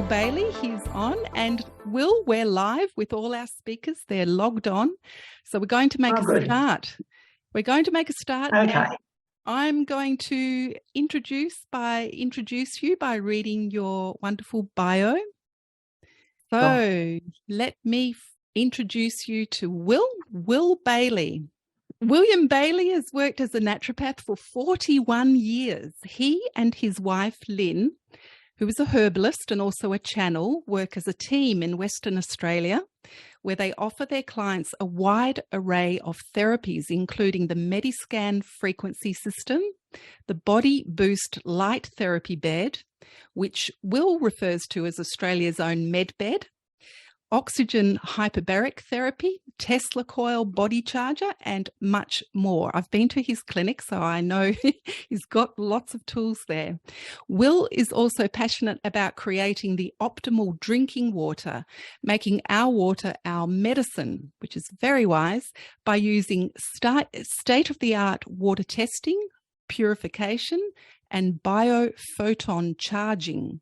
Will Bayley. He's on. And Will, we're live with all our speakers. They're logged on. So we're going to make a start. We're going to make a start. Okay. I'm going to introduce you by reading your wonderful bio. So let me introduce you to Will Bayley. William Bayley has worked as a naturopath for 41 years. He and his wife, Lyn, who is a herbalist and also a channel, work as a team in Western Australia, where they offer their clients a wide array of therapies, including the Mediscan frequency system, the Body Boost light therapy bed, which Will refers to as Australia's own medbed, oxygen hyperbaric therapy, Tesla coil body charger, and much more. I've been to his clinic, so I know he's got lots of tools there. Will is also passionate about creating the optimal drinking water, making our water our medicine, which is very wise, by using state-of-the-art water testing, purification, and bio-photon charging.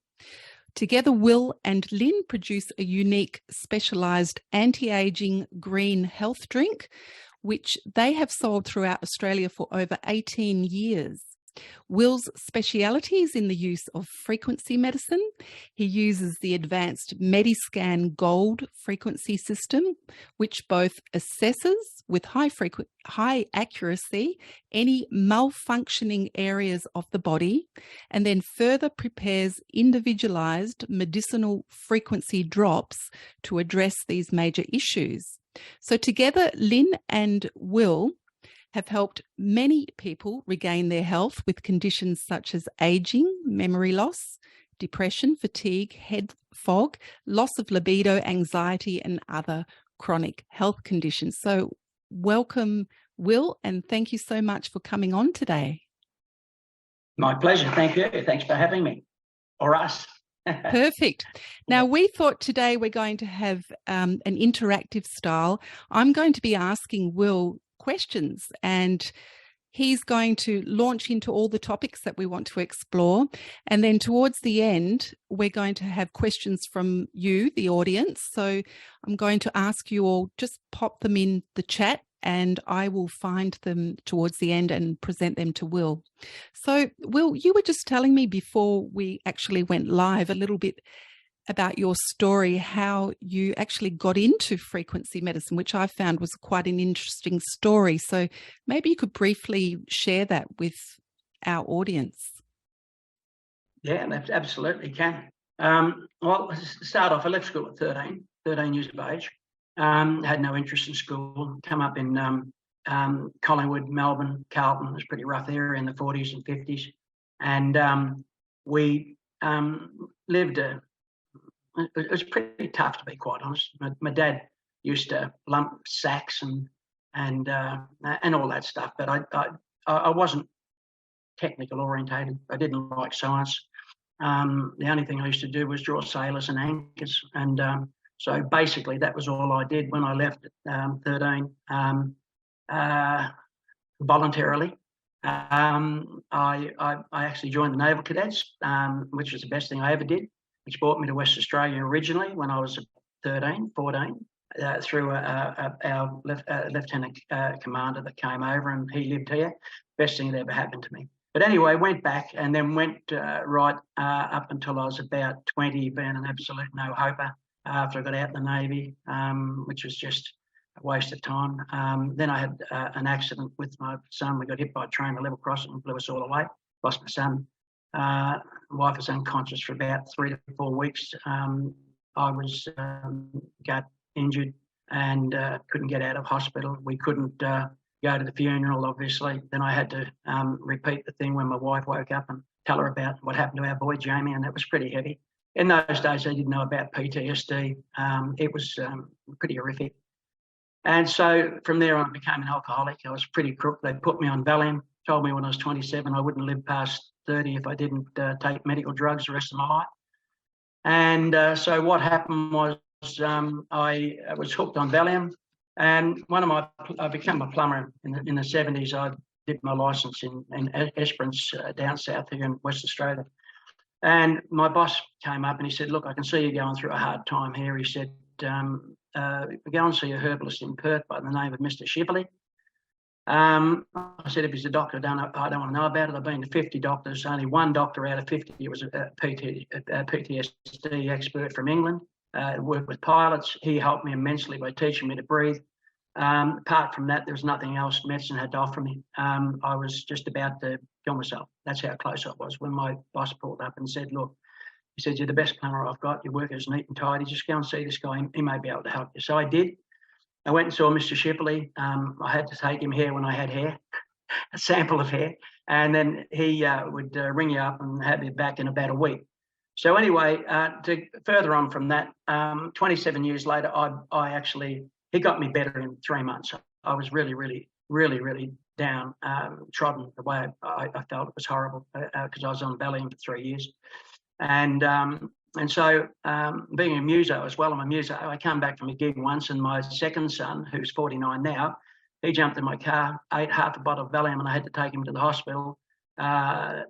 Together, Will and Lyn produce a unique specialised anti-aging green health drink, which they have sold throughout Australia for over 18 years. Will's speciality is in the use of frequency medicine. He uses the advanced Mediscan gold frequency system, which both assesses with high accuracy any malfunctioning areas of the body, and then further prepares individualized medicinal frequency drops to address these major issues. So together, Lyn and Will have helped many people regain their health with conditions such as aging, memory loss, depression, fatigue, head fog, loss of libido, anxiety, and other chronic health conditions. So welcome, Will, and thank you so much for coming on today. My pleasure. Thank you. Thanks for having me, or us. Perfect. Now, we thought today we're going to have an interactive style. I'm going to be asking Will questions, and he's going to launch into all the topics that we want to explore. And then towards the end, we're going to have questions from you, the audience. So I'm going to ask you all, just pop them in the chat and I will find them towards the end and present them to Will. So Will, you were just telling me before we actually went live a little bit about your story, how you actually got into frequency medicine, which I found was quite an interesting story. So maybe you could briefly share that with our audience. Yeah, absolutely can. Well, to start off, I left school at 13 years of age. Had no interest in school. Come up in Collingwood, Melbourne, Carlton. It was a pretty rough area in the 40s and 50s. And we lived it was pretty tough, to be quite honest. My dad used to lump sacks and all that stuff, but I wasn't technical orientated. I didn't like science. The only thing I used to do was draw sailors and anchors, and so basically that was all I did when I left at 13, voluntarily. I actually joined the Naval Cadets, which was the best thing I ever did, which brought me to West Australia originally when I was 13, 14, through our lieutenant commander that came over, and he lived here. Best thing that ever happened to me. But anyway, went back and then went right up until I was about 20, being an absolute no-hoper after I got out of the Navy, which was just a waste of time. Then I had an accident with my son. We got hit by a train at level crossing and blew us all away. Lost my son. Wife was unconscious for about 3 to 4 weeks. I was got injured and couldn't get out of hospital. We couldn't go to the funeral, obviously. Then I had to repeat the thing when my wife woke up and tell her about what happened to our boy Jamie, and that was pretty heavy. In those days, I didn't know about PTSD. It was pretty horrific. And so from there on, I became an alcoholic. I was pretty crook. They put me on Valium, told me when I was 27 I wouldn't live past 30 if I didn't take medical drugs the rest of my life. And so what happened was I was hooked on Valium, and I became a plumber in the 70s. I did my licence in Esperance down south here in West Australia. And my boss came up and he said, look, I can see you're going through a hard time here. He said, go and see a herbalist in Perth by the name of Mr. Shipley. I said, if he's a doctor, I don't want to know about it. I've been to 50 doctors. Only one doctor out of 50 was a PTSD expert from England. Worked with pilots. He helped me immensely by teaching me to breathe. Apart from that, there was nothing else medicine had to offer me. I was just about to kill myself. That's how close I was when my boss pulled up and said, look, he said, you're the best plumber I've got. Your work is neat and tidy. Just go and see this guy. He may be able to help you. So I did. I went and saw Mr. Shipley. I had to take him hair when I had hair, a sample of hair. And then he would ring you up and have you back in about a week. So anyway, to further on from that, 27 years later, he got me better in 3 months. I was really down, trodden. The way I felt, it was horrible because I was on Valium for 3 years. And so being a muso as well, I'm a muso. I come back from a gig once and my second son, who's 49 now, he jumped in my car, ate half a bottle of Valium and I had to take him to the hospital.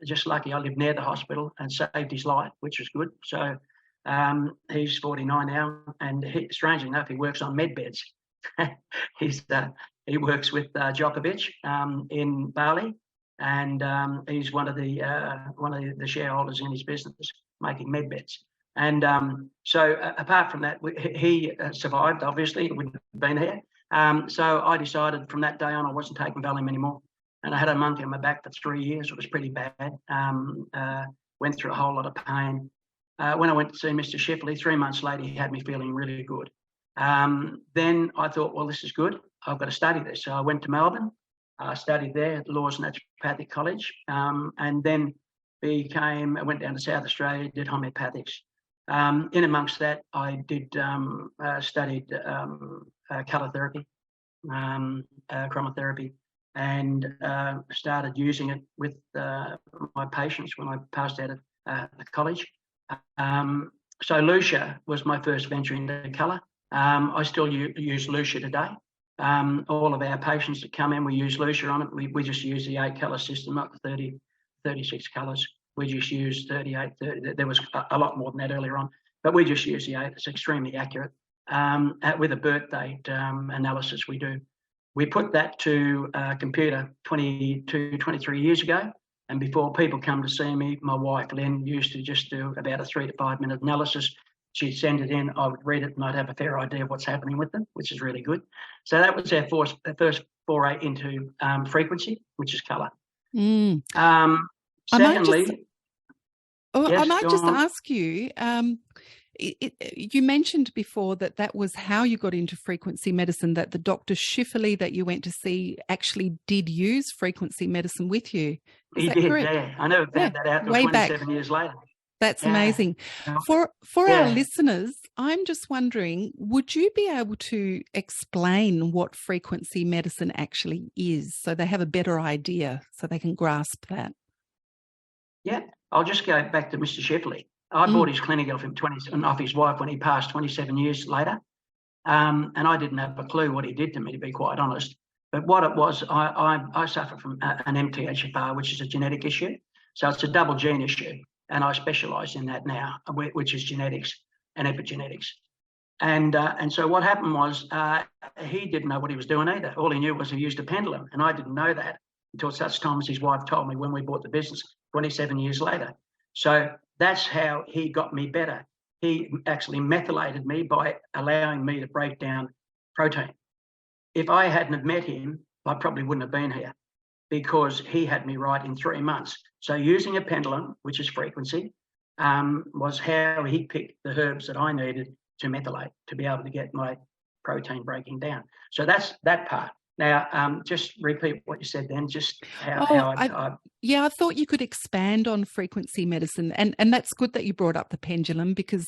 Just lucky I lived near the hospital and saved his life, which was good. So he's 49 now and strangely enough, he works on medbeds. He works with Djokovic in Bayley, and he's one of the shareholders in his business, making medbeds. And so apart from that, he survived. Obviously, he wouldn't have been here. So I decided from that day on I wasn't taking Valium anymore, and I had a monkey on my back for 3 years. It was pretty bad. Went through a whole lot of pain. When I went to see Mr. Shipley, 3 months later, he had me feeling really good. Then I thought, well, this is good. I've got to study this. So I went to Melbourne. I studied there at Laws and Naturopathic College, and then I went down to South Australia, did homeopathics. In amongst that, I studied colour therapy, chromotherapy, and started using it with my patients when I passed out of college. So Lucia was my first venture into colour. I still use Lucia today. All of our patients that come in, we use Lucia on it. We just use the 8 colour system, not the 30, 36 colours. We just use 38, 30. There was a lot more than that earlier on, but we just use the 8. It's extremely accurate. With a birth date analysis we do. We put that to a computer 22, 23 years ago. And before people come to see me, my wife, Lyn, used to just do about a 3 to 5 minute analysis. She'd send it in, I would read it, and I'd have a fair idea of what's happening with them, which is really good. So that was our first foray into frequency, which is colour. Secondly, I might just ask you, you mentioned before that was how you got into frequency medicine, that the Dr. Shipley that you went to see actually did use frequency medicine with you. He did, correct? Yeah. I never found that out until 27 years later. That's amazing. For our listeners, I'm just wondering, would you be able to explain what frequency medicine actually is so they have a better idea, so they can grasp that? Yeah, I'll just go back to Mr. Shipley. I bought his clinic off him, off his wife when he passed 27 years later. And I didn't have a clue what he did to me, to be quite honest. But what it was, I suffer from an MTHFR, which is a genetic issue. So it's a double gene issue. And I specialise in that now, which is genetics and epigenetics. And so what happened was he didn't know what he was doing either. All he knew was he used a pendulum, and I didn't know that until such time as his wife told me when we bought the business 27 years later. So that's how he got me better. He actually methylated me by allowing me to break down protein. If I hadn't have met him, I probably wouldn't have been here, because he had me right in 3 months. So using a pendulum, which is frequency, was how he picked the herbs that I needed to methylate to be able to get my protein breaking down. So that's that part. Now, just repeat what you said then, just how I thought you could expand on frequency medicine. And that's good that you brought up the pendulum, because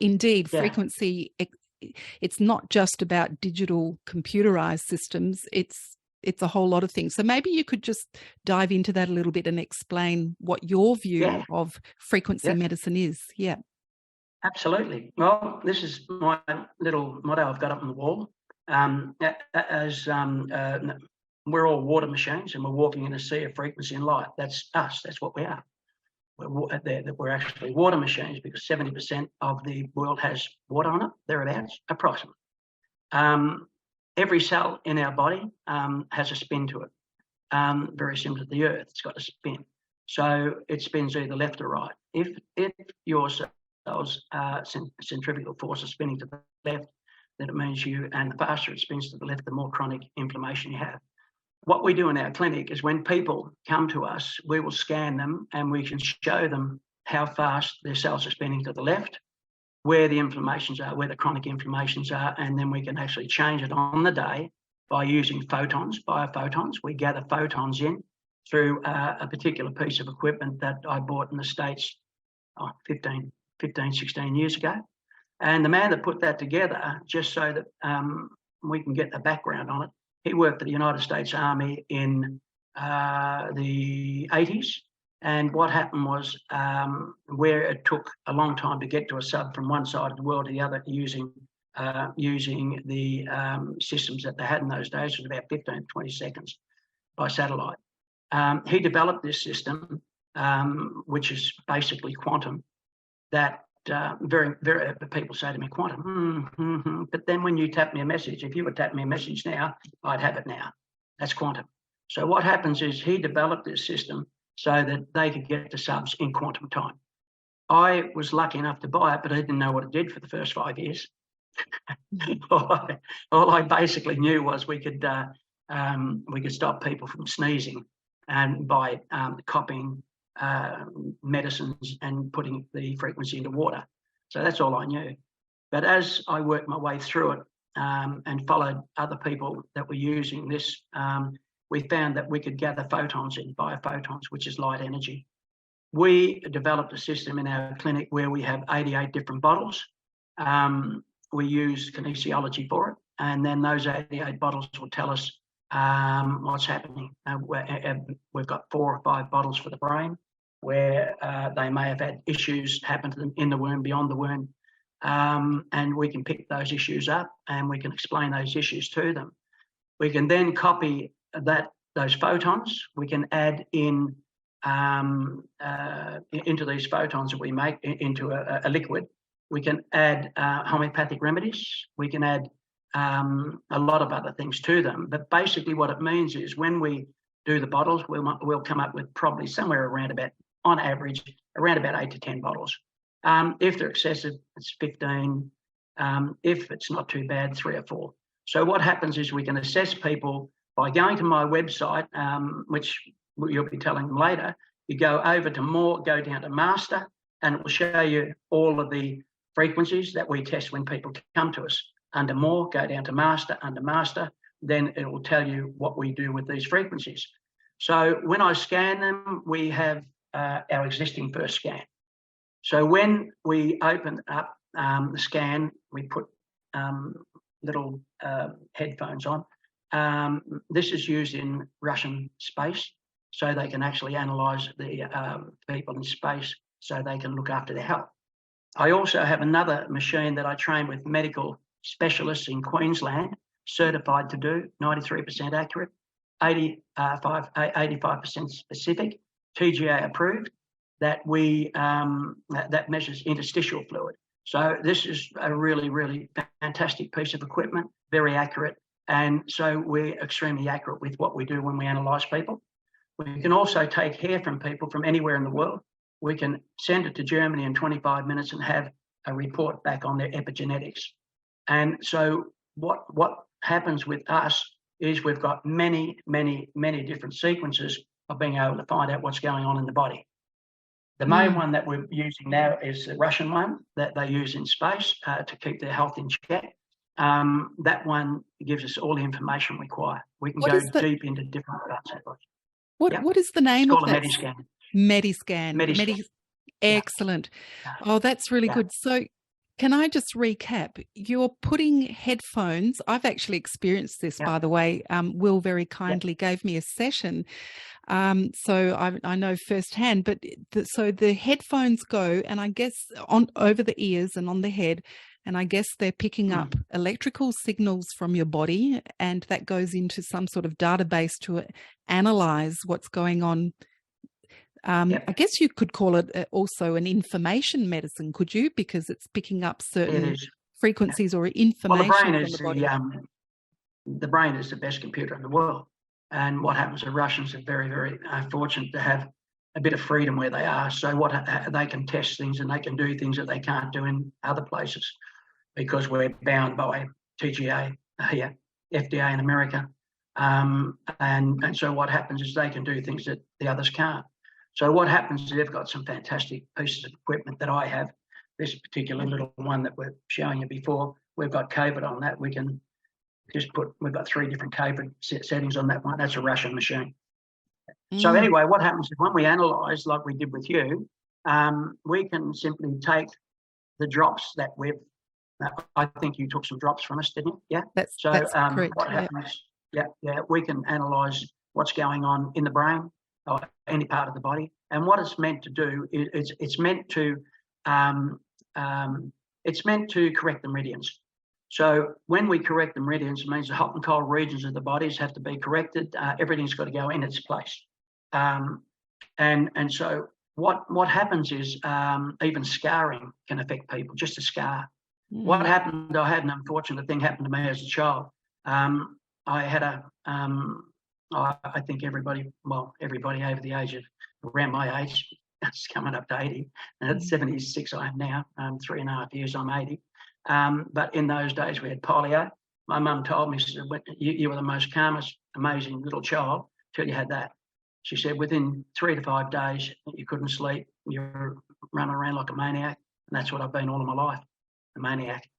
indeed, frequency, it's not just about digital computerized systems. It's a whole lot of things. So maybe you could just dive into that a little bit and explain what your view of frequency medicine is. Yeah. Absolutely. Well, this is my little motto I've got up on the wall. We're all water machines and we're walking in a sea of frequency and light. That's us. That's what we are. were actually water machines, because 70% of the world has water on it, thereabouts, approximately. Every cell in our body has a spin to it, very similar to the Earth. It's got a spin. So it spins either left or right. If your cells centrifugal force is spinning to the left, then it means and the faster it spins to the left, the more chronic inflammation you have. What we do in our clinic is when people come to us, we will scan them and we can show them how fast their cells are spinning to the left, where the inflammations are, where the chronic inflammations are, and then we can actually change it on the day by using photons, bio-photons. We gather photons in through a particular piece of equipment that I bought in the States 15, 16 years ago. And the man that put that together, just so that we can get a background on it, he worked for the United States Army in the 80s. And what happened was, where it took a long time to get to a sub from one side of the world to the other using the systems that they had in those days, was about 15 to 20 seconds by satellite. He developed this system, which is basically quantum, that very people say to me, quantum, but then when you tap me a message, if you would tap me a message now, I'd have it now. That's quantum. So what happens is he developed this system so that they could get to subs in quantum time. I was lucky enough to buy it, but I didn't know what it did for the first 5 years. all I basically knew was we could stop people from sneezing, and by copying medicines and putting the frequency into water. So that's all I knew. But as I worked my way through it and followed other people that were using this, we found that we could gather photons in, bio-photons, which is light energy. We developed a system in our clinic where we have 88 different bottles. We use kinesiology for it, and then those 88 bottles will tell us what's happening. We've got 4 or 5 bottles for the brain, where they may have had issues happen to them in the womb, beyond the womb, and we can pick those issues up and we can explain those issues to them. We can then copy those photons. We can add in into these photons that we make into a liquid. We can add homeopathic remedies. We can add a lot of other things to them. But basically what it means is when we do the bottles, we'll come up with probably somewhere around about, on average, around about 8 to 10 bottles. If they're excessive, it's 15. If it's not too bad, 3 or 4. So what happens is we can assess people by going to my website, which you'll be telling them later. You go over to more, go down to master, and it will show you all of the frequencies that we test when people come to us. Under more, go down to master, under master, then it will tell you what we do with these frequencies. So when I scan them, we have our existing first scan. So when we open up the scan, we put little headphones on. This is used in Russian space, so they can actually analyse the people in space, so they can look after their health. I also have another machine that I train with medical specialists in Queensland, certified to do, 93% accurate, 85% specific, TGA approved, that we that measures interstitial fluid. So this is a really, really fantastic piece of equipment, very accurate. And so we're extremely accurate with what we do when we analyse people. We can also take hair from people from anywhere in the world. We can send it to Germany in 25 minutes and have a report back on their epigenetics. And so what happens with us is we've got many, many, many different sequences of being able to find out what's going on in the body. The main one that we're using now is the Russian one that they use in space to keep their health in check. That one gives us all the information we require. We can go deep into different parts of it. What is the name of that? It's called a Mediscan. Mediscan. Excellent. Oh, that's really good. So can I just recap? You're putting headphones. I've actually experienced this, by the way. Will very kindly gave me a session. So I know firsthand, but so the headphones go, and I guess over the ears and on the head, and I guess they're picking up electrical signals from your body, and that goes into some sort of database to analyze what's going on. Yep. I guess you could call it also an information medicine, could you? Because it's picking up certain frequencies or information well, from the body. The brain is the best computer in the world. And what happens, the Russians are very, very fortunate to have a bit of freedom where they are. So they can test things and they can do things that they can't do in other places because we're bound by TGA here, FDA in America. And so what happens is they can do things that the others can't. So what happens is they've got some fantastic pieces of equipment that I have. This particular little one that we're showing you before, we've got COVID on that. We can just we've got 3 different COVID settings on that one. That's a Russian machine. So anyway, what happens is when we analyse, like we did with you, we can simply take the drops that I think you took some drops from us, didn't you? Yeah. That's correct. What happens? Yeah, we can analyse what's going on in the brain or any part of the body, and what it's meant to do is it's meant to correct the meridians. So when we correct the meridians, it means the hot and cold regions of the bodies have to be corrected. Everything's got to go in its place. And so what happens is even scarring can affect people, just a scar. What happened, I had an unfortunate thing happen to me as a child. I had I think everybody over the age of around my age, it's coming up to 80, and at 76 I am now, 3.5 years I'm 80. But in those days we had polio. My mum told me, she said, you were the most calmest, amazing little child till you had that. She said within 3 to 5 days you couldn't sleep, you were running around like a maniac, and that's what I've been all of my life, a maniac.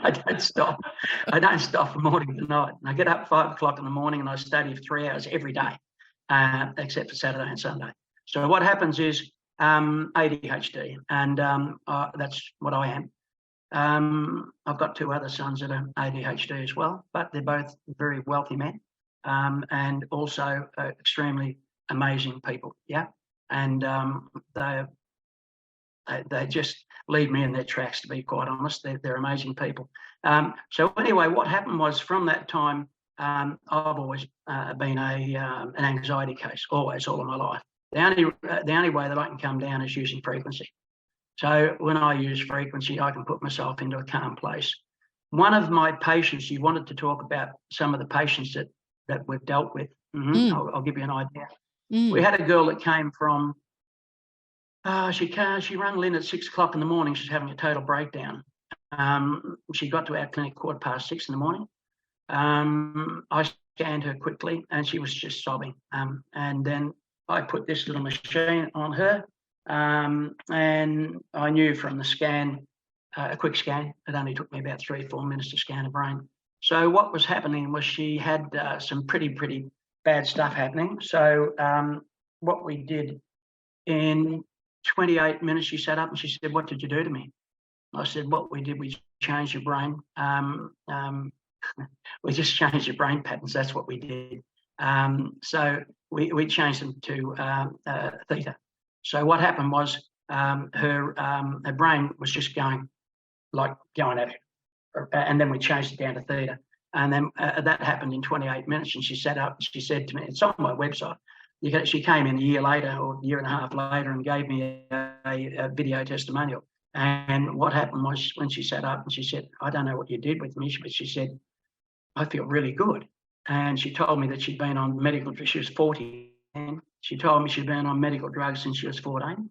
I don't stop from morning to night. And I get up at 5 o'clock in the morning and I study for 3 hours every day, except for Saturday and Sunday. So what happens is ADHD, and that's what I am. I've got 2 other sons that are ADHD as well, but they're both very wealthy men, and also extremely amazing people. Yeah, and they just lead me in their tracks, to be quite honest. They're amazing people. So anyway, what happened was from that time, I've always been an anxiety case, always, all of my life. The only way that I can come down is using frequency. So when I use frequency, I can put myself into a calm place. One of my patients, you wanted to talk about some of the patients that we've dealt with. I'll give you an idea. We had a girl that came from, she rang Lyn at 6 o'clock in the morning. She's having a total breakdown. She got to our clinic 6:15 in the morning. I scanned her quickly and she was just sobbing. And then I put this little machine on her, and I knew from the scan, a quick scan, it only took me about 3 or 4 minutes to scan her brain. So what was happening was she had some pretty bad stuff happening. So what we did, in 28 minutes, she sat up and she said, "What did you do to me?" I said, "What we did, we changed your brain. We just changed your brain patterns. That's what we did." So we changed them to theta. So what happened was her brain was just going at it, and then we changed it down to theta, and then that happened in 28 minutes. And she sat up and she said to me, it's on my website. She came in a year later or a year and a half later and gave me a video testimonial. And what happened was when she sat up and she said, "I don't know what you did with me," but she said, "I feel really good." And she told me that she'd been on medical, she was 40, and she told me she'd been on medical drugs since she was 14.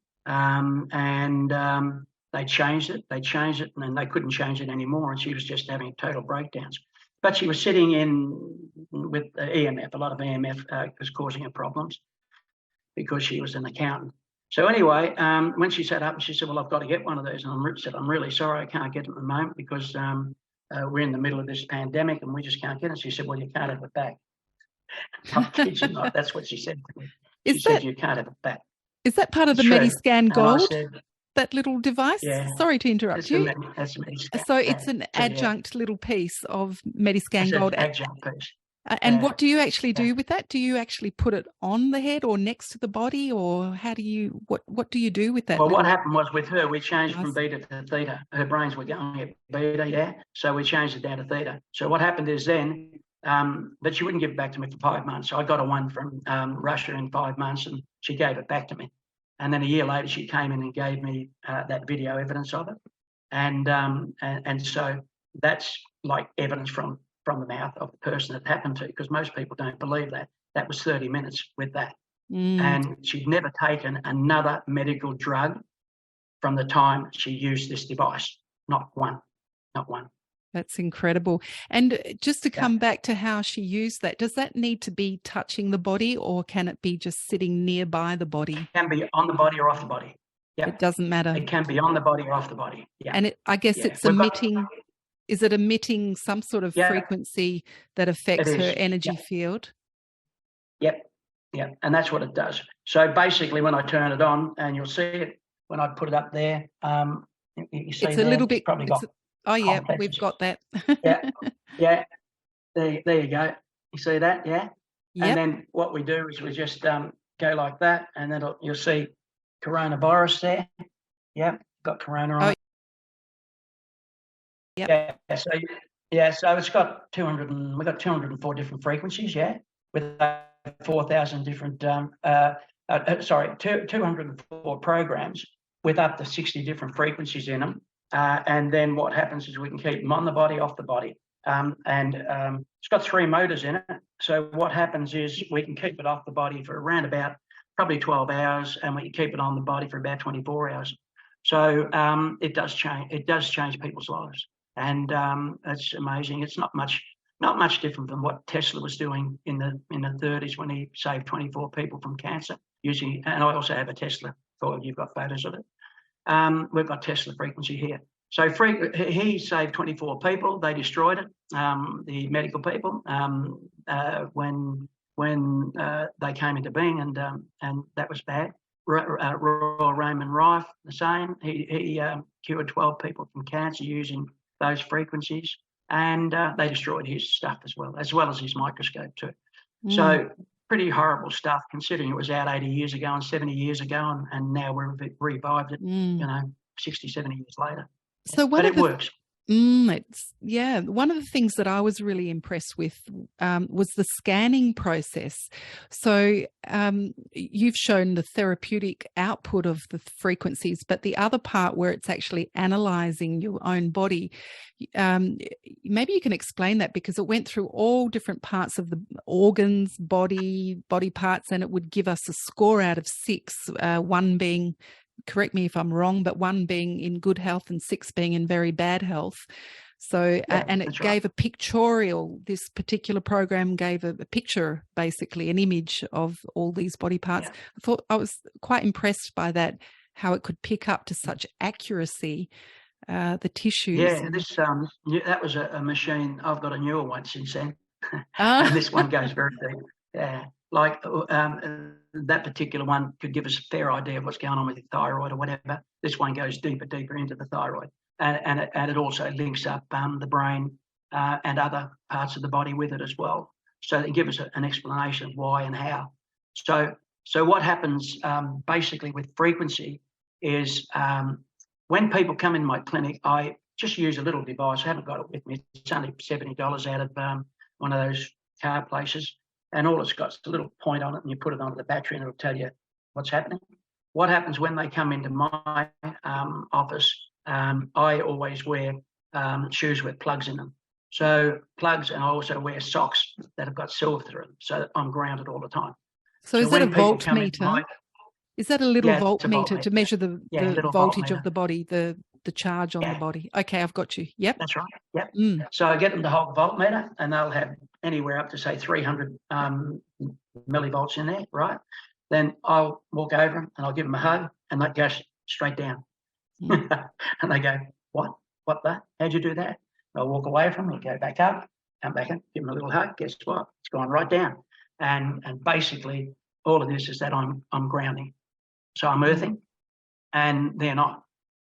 They changed it, and then they couldn't change it anymore, and she was just having total breakdowns. But she was sitting in with EMF. A lot of EMF was causing her problems because she was an accountant. So anyway, when she sat up and she said, "Well, I've got to get one of those," and I said, "I'm really sorry, I can't get it at the moment because we're in the middle of this pandemic and we just can't get it." She said, "Well, you can't have it back." I'm kidding not. That's what she said to me. She said, "You can't have it back." Is that part of the Mediscan Gold? Said, that little device? Yeah. Sorry to interrupt you. That's Mediscan. So it's an adjunct little piece of Mediscan Gold. Adjunct piece. And what do you actually do with that? Do you actually put it on the head or next to the body, or how do you, what do you do with that? Well, what happened was with her, we changed from beta to theta. Her brains were going at beta, yeah. So we changed it down to theta. So what happened is then But she wouldn't give it back to me for 5 months. So I got a one from Russia in 5 months, and she gave it back to me. And then a year later, she came in and gave me that video evidence of it. And so that's like evidence from the mouth of the person it happened to, because most people don't believe that. That was 30 minutes with that. And she'd never taken another medical drug from the time she used this device. Not one. That's incredible. And just to come back to how she used that, does that need to be touching the body, or can it be just sitting nearby the body? It can be on the body or off the body. Yeah. It doesn't matter. It can be on the body or off the body. Yeah. And I guess it's emitting, is it emitting some sort of frequency that affects her energy field? Yep. And that's what it does. So basically when I turn it on, and you'll see it when I put it up there, you see it's a little bit, probably got oh yeah, we've got that. yeah. There you go. You see that? Yeah. Yep. And then what we do is we just go like that, and then you'll see coronavirus there. Yeah, got corona on it. Yep. So it's got we've got 204 different frequencies, with 4,000 different 204 programs with up to 60 different frequencies in them. And then what happens is we can keep them on the body, off the body. It's got 3 motors in it. So what happens is we can keep it off the body for around about probably 12 hours, and we can keep it on the body for about 24 hours. So it does change people's lives. And it's amazing. It's not much different than what Tesla was doing in the 30s when he saved 24 people from cancer using, and I also have a Tesla coil. You've got photos of it. We've got Tesla frequency here. So he saved 24 people. They destroyed it, the medical people, when they came into being, and that was bad. Royal Raymond Rife, the same. He cured 12 people from cancer using those frequencies, and they destroyed his stuff as well as his microscope too. So pretty horrible stuff, considering it was out 80 years ago and 70 years ago, and now we've revived it, 60, 70 years later. So but it works. One of the things that I was really impressed with was the scanning process. So you've shown the therapeutic output of the frequencies, but the other part where it's actually analyzing your own body, maybe you can explain that, because it went through all different parts of the organs, body parts, and it would give us a score out of 6, 1 being, correct me if I'm wrong, but 1 being in good health and 6 being in very bad health. So, and it gave a pictorial, this particular program gave a picture, basically an image of all these body parts. I was quite impressed by that, how it could pick up to such accuracy the tissues. Yeah, that was a machine. I've got a newer one since then. And this one goes very deep. Yeah. Like that particular one could give us a fair idea of what's going on with the thyroid or whatever. This one goes deeper into the thyroid, and it also links up the brain and other parts of the body with it as well. So they give us an explanation of why and how. So what happens basically with frequency is when people come in my clinic, I just use a little device. I haven't got it with me. It's only $70 out of one of those car places. And all it's got is a little point on it, and you put it onto the battery, and it'll tell you what's happening. What happens when they come into my office, I always wear shoes with plugs in them. So plugs, and I also wear socks that have got silver through them, so that I'm grounded all the time. So is that a voltmeter? Is that a little voltmeter to measure the voltage of the body, the charge on the body? Okay, I've got you. Yep. That's right. Yep. So I get them to hold the voltmeter, and they'll have anywhere up to, say, 300 millivolts in there, right? Then I'll walk over them and I'll give them a hug, and that goes straight down. And they go, what that? How'd you do that? I'll walk away from them, go back up, come back in, give them a little hug. Guess what? It's gone right down. And basically all of this is that I'm grounding. So I'm earthing, and they're not.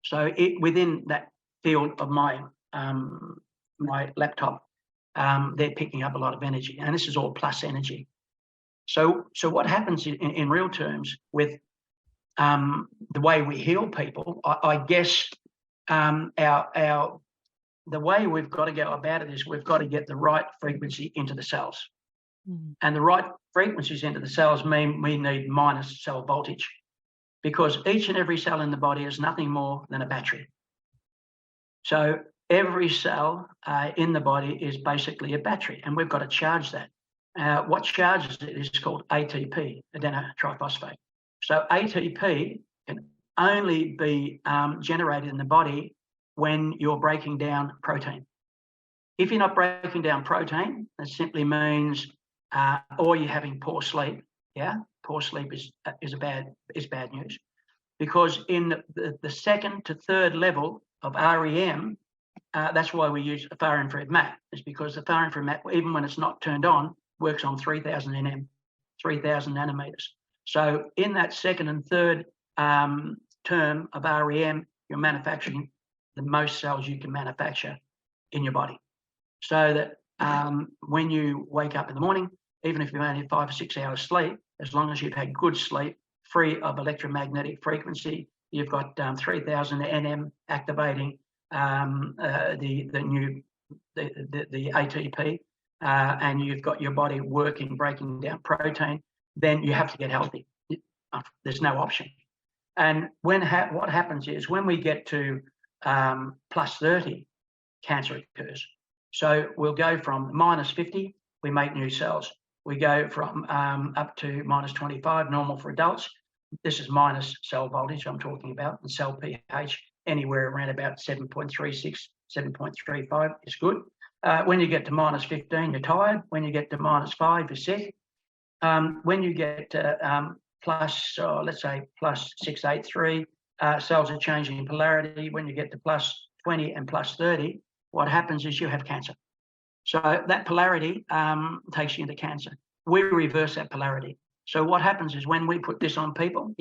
So within that field of my laptop, they're picking up a lot of energy, and this is all plus energy. So what happens in real terms with the way we heal people, I guess our the way we've got to go about it is we've got to get the right frequency into the cells. And the right frequencies into the cells mean we need minus cell voltage, because each and every cell in the body is nothing more than a battery. So every cell in the body is basically a battery, and we've got to charge that. What charges it is called ATP, adenotriphosphate. So ATP can only be generated in the body when you're breaking down protein. If you're not breaking down protein, that simply means, or you're having poor sleep. Yeah, poor sleep is bad news, because in the second to third level of REM, that's why we use a far infrared mat. Is because the far infrared mat, even when it's not turned on, works on 3000 nm, 3000 nanometers. So in that second and third term of REM, you're manufacturing the most cells you can manufacture in your body. So that when you wake up in the morning, even if you've only had 5 or 6 hours sleep, as long as you've had good sleep, free of electromagnetic frequency, you've got 3000 nm activating the ATP, and you've got your body working, breaking down protein, then you have to get healthy. There's no option. And what happens is when we get to plus 30, cancer occurs. So we'll go from minus 50, we make new cells. We go from up to minus 25, normal for adults. This is minus cell voltage I'm talking about, and cell pH anywhere around about 7.36, 7.35 is good. When you get to minus 15, you're tired. When you get to minus 5, you're sick. When you get to let's say plus 683, cells are changing polarity. When you get to plus 20 and plus 30, what happens is you have cancer. So that polarity takes you into cancer. We reverse that polarity. So what happens is when we put this on people,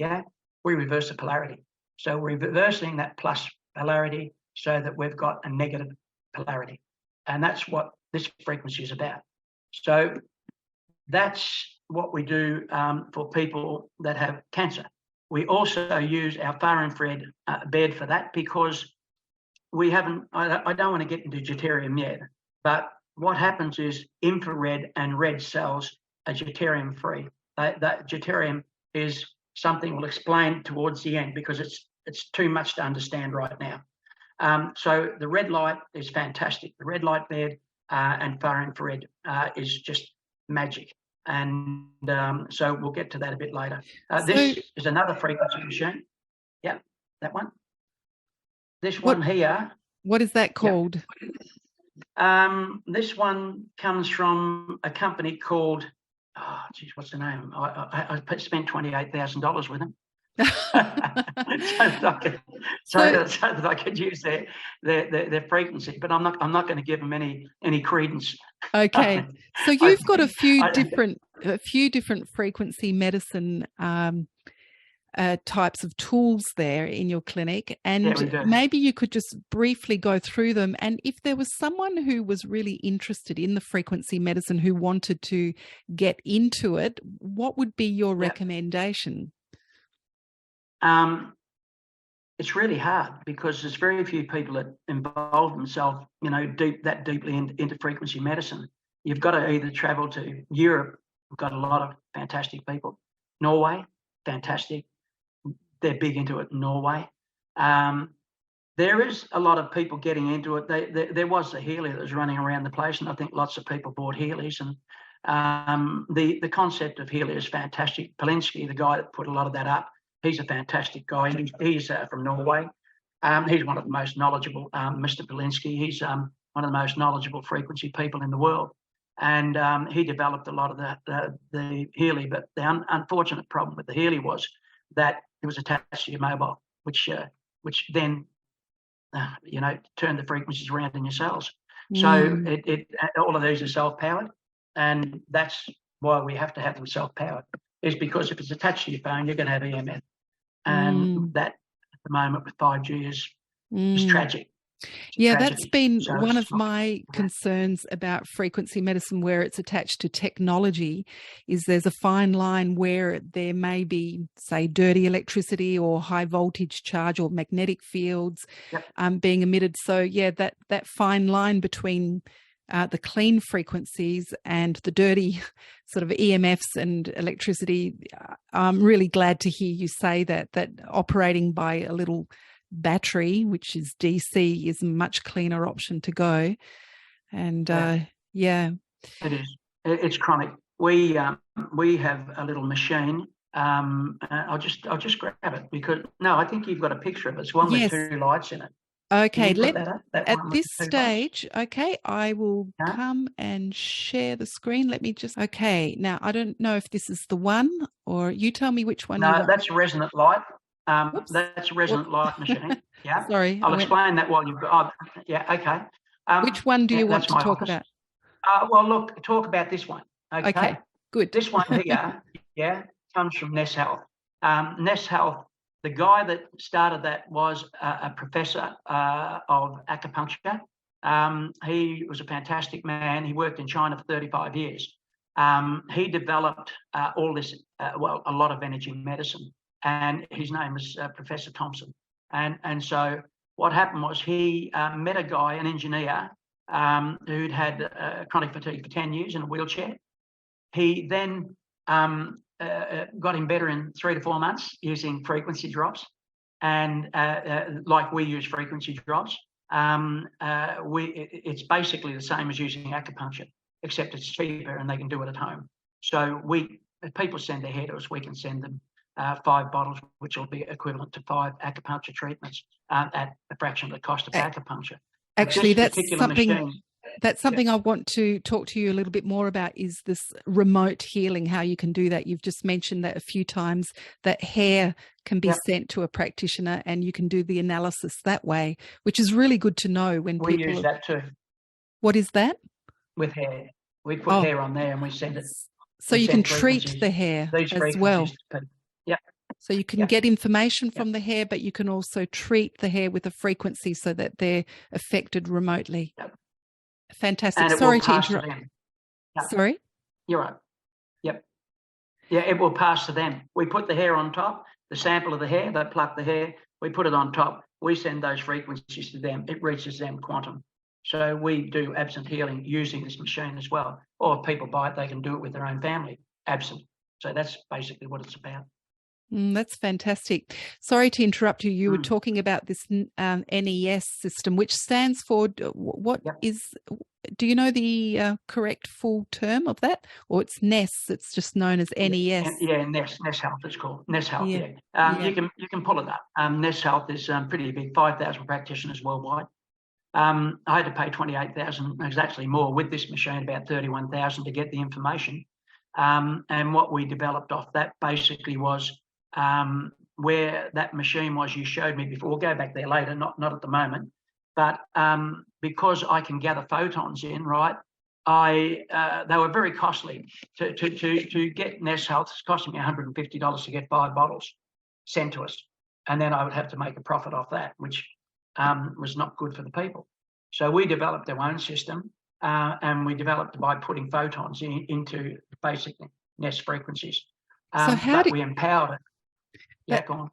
we reverse the polarity. So we're reversing that plus polarity so that we've got a negative polarity. And that's what this frequency is about. So that's what we do for people that have cancer. We also use our far infrared bed for that, because we haven't, I don't want to get into deuterium yet, but what happens is infrared and red cells are deuterium free. That deuterium is something we'll explain towards the end, because it's too much to understand right now. So the red light is fantastic. The red light bed and far infrared is just magic. And so we'll get to that a bit later. This is another frequency machine. Yeah, that one. This one here. What is that called? This one comes from a company called, what's the name? I spent $28,000 with them. so that I could use their frequency, but I'm not going to give them any credence. Okay, so you've got a few different frequency medicine types of tools there in your clinic, and maybe you could just briefly go through them. And if there was someone who was really interested in the frequency medicine who wanted to get into it, what would be your recommendation? It's really hard, because there's very few people that involve themselves, deeply into frequency medicine. You've got to either travel to Europe. We've got a lot of fantastic people. Norway, fantastic. They're big into it in Norway. There is a lot of people getting into it. There was a Healy that was running around the place, and I think lots of people bought Healys. And the concept of Healy is fantastic. Polinsky, the guy that put a lot of that up, he's a fantastic guy. He's from Norway. He's one of the most knowledgeable, Mr. Polinsky. He's one of the most knowledgeable frequency people in the world. And he developed a lot of the Healy. But the unfortunate problem with the Healy was that it was attached to your mobile, which then, turned the frequencies around in your cells. So all of these are self-powered. And that's why we have to have them self-powered, is because if it's attached to your phone, you're going to have EMF. And that, at the moment, with 5G is tragic. Yeah, tragedy. that's been So one it's of my concerns about frequency medicine where it's attached to technology, is there's a fine line where there may be, say, dirty electricity or high voltage charge or magnetic fields being emitted. So yeah, that fine line between the clean frequencies and the dirty sort of EMFs and electricity. I'm really glad to hear you say that operating by a little battery, which is DC, is a much cleaner option to go. And yeah, it is. It's chronic. We have a little machine. I'll just grab it because I think you've got a picture of it. It's one with two lights in it. Okay, at this stage, okay, I will come and share the screen. Let me just, okay, now I don't know if this is the one, or you tell me which one you want. No, that's a resonant light. That's a resonant light machine. Yeah. Sorry. I'll explain that while you've got, okay. Which one do you want to talk about? Well, look, talk about this one. Okay, good. This one here, comes from Ness Health. Ness Health, the guy that started that was a professor of acupuncture. He was a fantastic man. He worked in China for 35 years. He developed all this, a lot of energy medicine, and his name is Professor Thompson. And so what happened was he met a guy, an engineer, who'd had chronic fatigue for 10 years in a wheelchair. He then got him better in 3 to 4 months using frequency drops, and like we use frequency drops. It's basically the same as using acupuncture, except it's cheaper and they can do it at home. So if people send their hair to us, we can send them 5 bottles, which will be equivalent to 5 acupuncture treatments at a fraction of the cost of acupuncture. Actually, that's something I want to talk to you a little bit more about, is this remote healing, how you can do that. You've just mentioned that a few times, that hair can be sent to a practitioner and you can do the analysis that way, which is really good to know when we people use that too. What is that? With hair. We put hair on there and we send it. So you can treat the hair as well. So you can get information from the hair, but you can also treat the hair with a frequency so that they're affected remotely. Fantastic. Sorry to interrupt. Sorry? You're right. Yep. Yeah, it will pass to them. We put the hair on top, the sample of the hair, they pluck the hair, we put it on top, we send those frequencies to them, it reaches them quantum. So we do absent healing using this machine as well. Or if people buy it, they can do it with their own family, absent. So that's basically what it's about. That's fantastic. Sorry to interrupt you. You were talking about this NES system, which stands for what is, do you know the correct full term of that? Or it's NES, it's just known as NES. Ness Health it's called. Ness Health, You can pull it up. Ness Health is pretty big, 5,000 practitioners worldwide. I had to pay 28,000, it was actually more with this machine, about 31,000 to get the information. And what we developed off that basically was where that machine was you showed me before. We'll go back there later, not at the moment. But because I can gather photons in, right, they were very costly. To get Ness Health, it's costing me $150 to get 5 bottles sent to us. And then I would have to make a profit off that, which was not good for the people. So we developed our own system, and we developed by putting photons into basically Ness frequencies. So how we empowered it. Go on.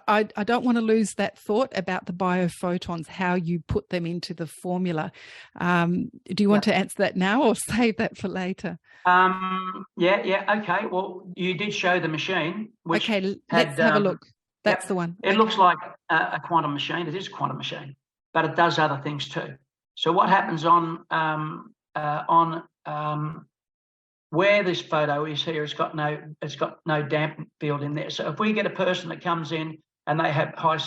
I don't want to lose that thought about the bio-photons, how you put them into the formula. Do you want to answer that now or save that for later? Okay. Well, you did show the machine. Which let's have a look. That's the one. It looks like a quantum machine. It is a quantum machine, but it does other things too. So what happens on where this photo is here, it's got no damp field in there. So if we get a person that comes in and they have high,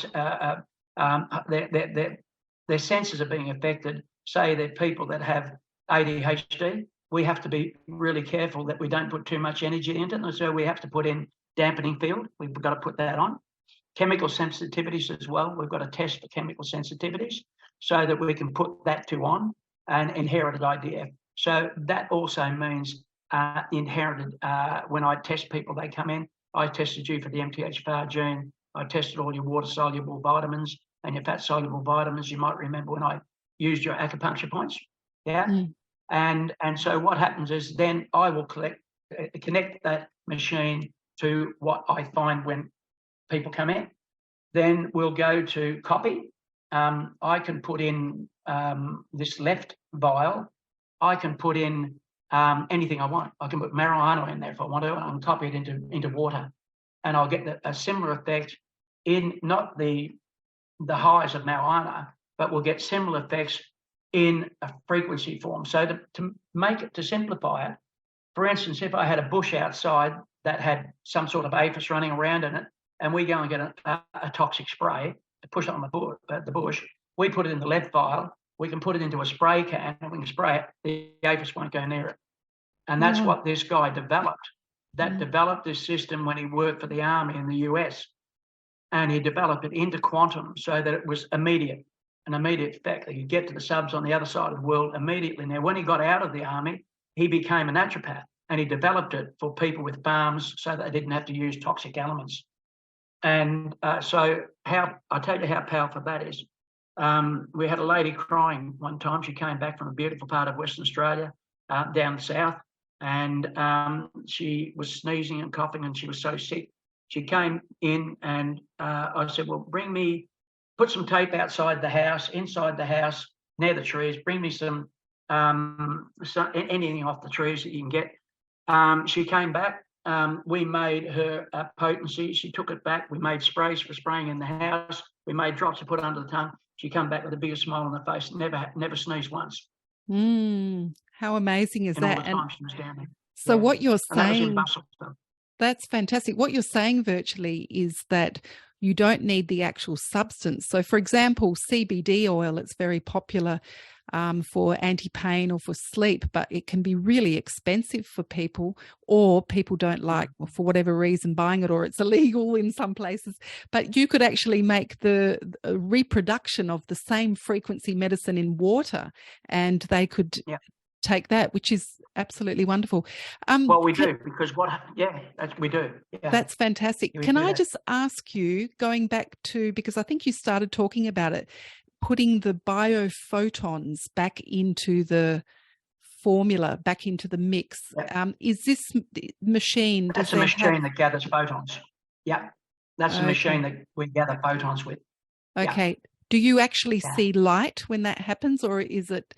their senses are being affected, say they're people that have ADHD, we have to be really careful that we don't put too much energy into it. And so we have to put in dampening field. We've got to put that on. Chemical sensitivities as well. We've got to test for chemical sensitivities so that we can put that to on an inherited idea. So that also means inherited. When I test people, they come in, I tested you for the MTHFR gene, I tested all your water-soluble vitamins, and your fat-soluble vitamins. You might remember when I used your acupuncture points. Yeah. And so what happens is then I will connect that machine to what I find when people come in. Then we'll go to copy. I can put in this left vial. I can put in anything I want. I can put marijuana in there if I want to, and I can copy it into water, and I'll get a similar effect in not the highs of marijuana, but we'll get similar effects in a frequency form. So to simplify it, for instance, if I had a bush outside that had some sort of aphis running around in it, and we go and get a toxic spray to push it on the bush, we put it in the left vial, we can put it into a spray can, and we can spray it, the aphis won't go near it. And that's what this guy developed. Developed this system when he worked for the army in the US. And he developed it into quantum so that it was an immediate effect. He could get to the subs on the other side of the world immediately. Now, when he got out of the army, he became a naturopath, and he developed it for people with farms so that they didn't have to use toxic elements. And so I tell you how powerful that is. We had a lady crying one time. She came back from a beautiful part of Western Australia, down south, and she was sneezing and coughing, and she was so sick. She came in, and I said, well, put some tape outside the house, inside the house, near the trees, bring me some anything off the trees that you can get. She came back. We made her potency. She took it back. We made sprays for spraying in the house. We made drops to put under the tongue. She come back with the biggest smile on her face. Never sneezed once. How amazing is that? All the time she was down there. So what you're saying, so. That's fantastic. What you're saying virtually is that you don't need the actual substance. So, for example, CBD oil, it's very popular for anti-pain or for sleep, but it can be really expensive for people, or people don't like, for whatever reason, buying it, or it's illegal in some places. But you could actually make the reproduction of the same frequency medicine in water, and they could take that, which is absolutely wonderful. Well, we do, because we do. Yeah. That's fantastic. Can I just ask you, going back to, because I think you started talking about it, putting the bio-photons back into the formula, back into the mix. Is this machine? That's a machine that gathers photons. Yeah, that's a machine that we gather photons with. Okay. Yeah. Do you actually see light when that happens, or is it?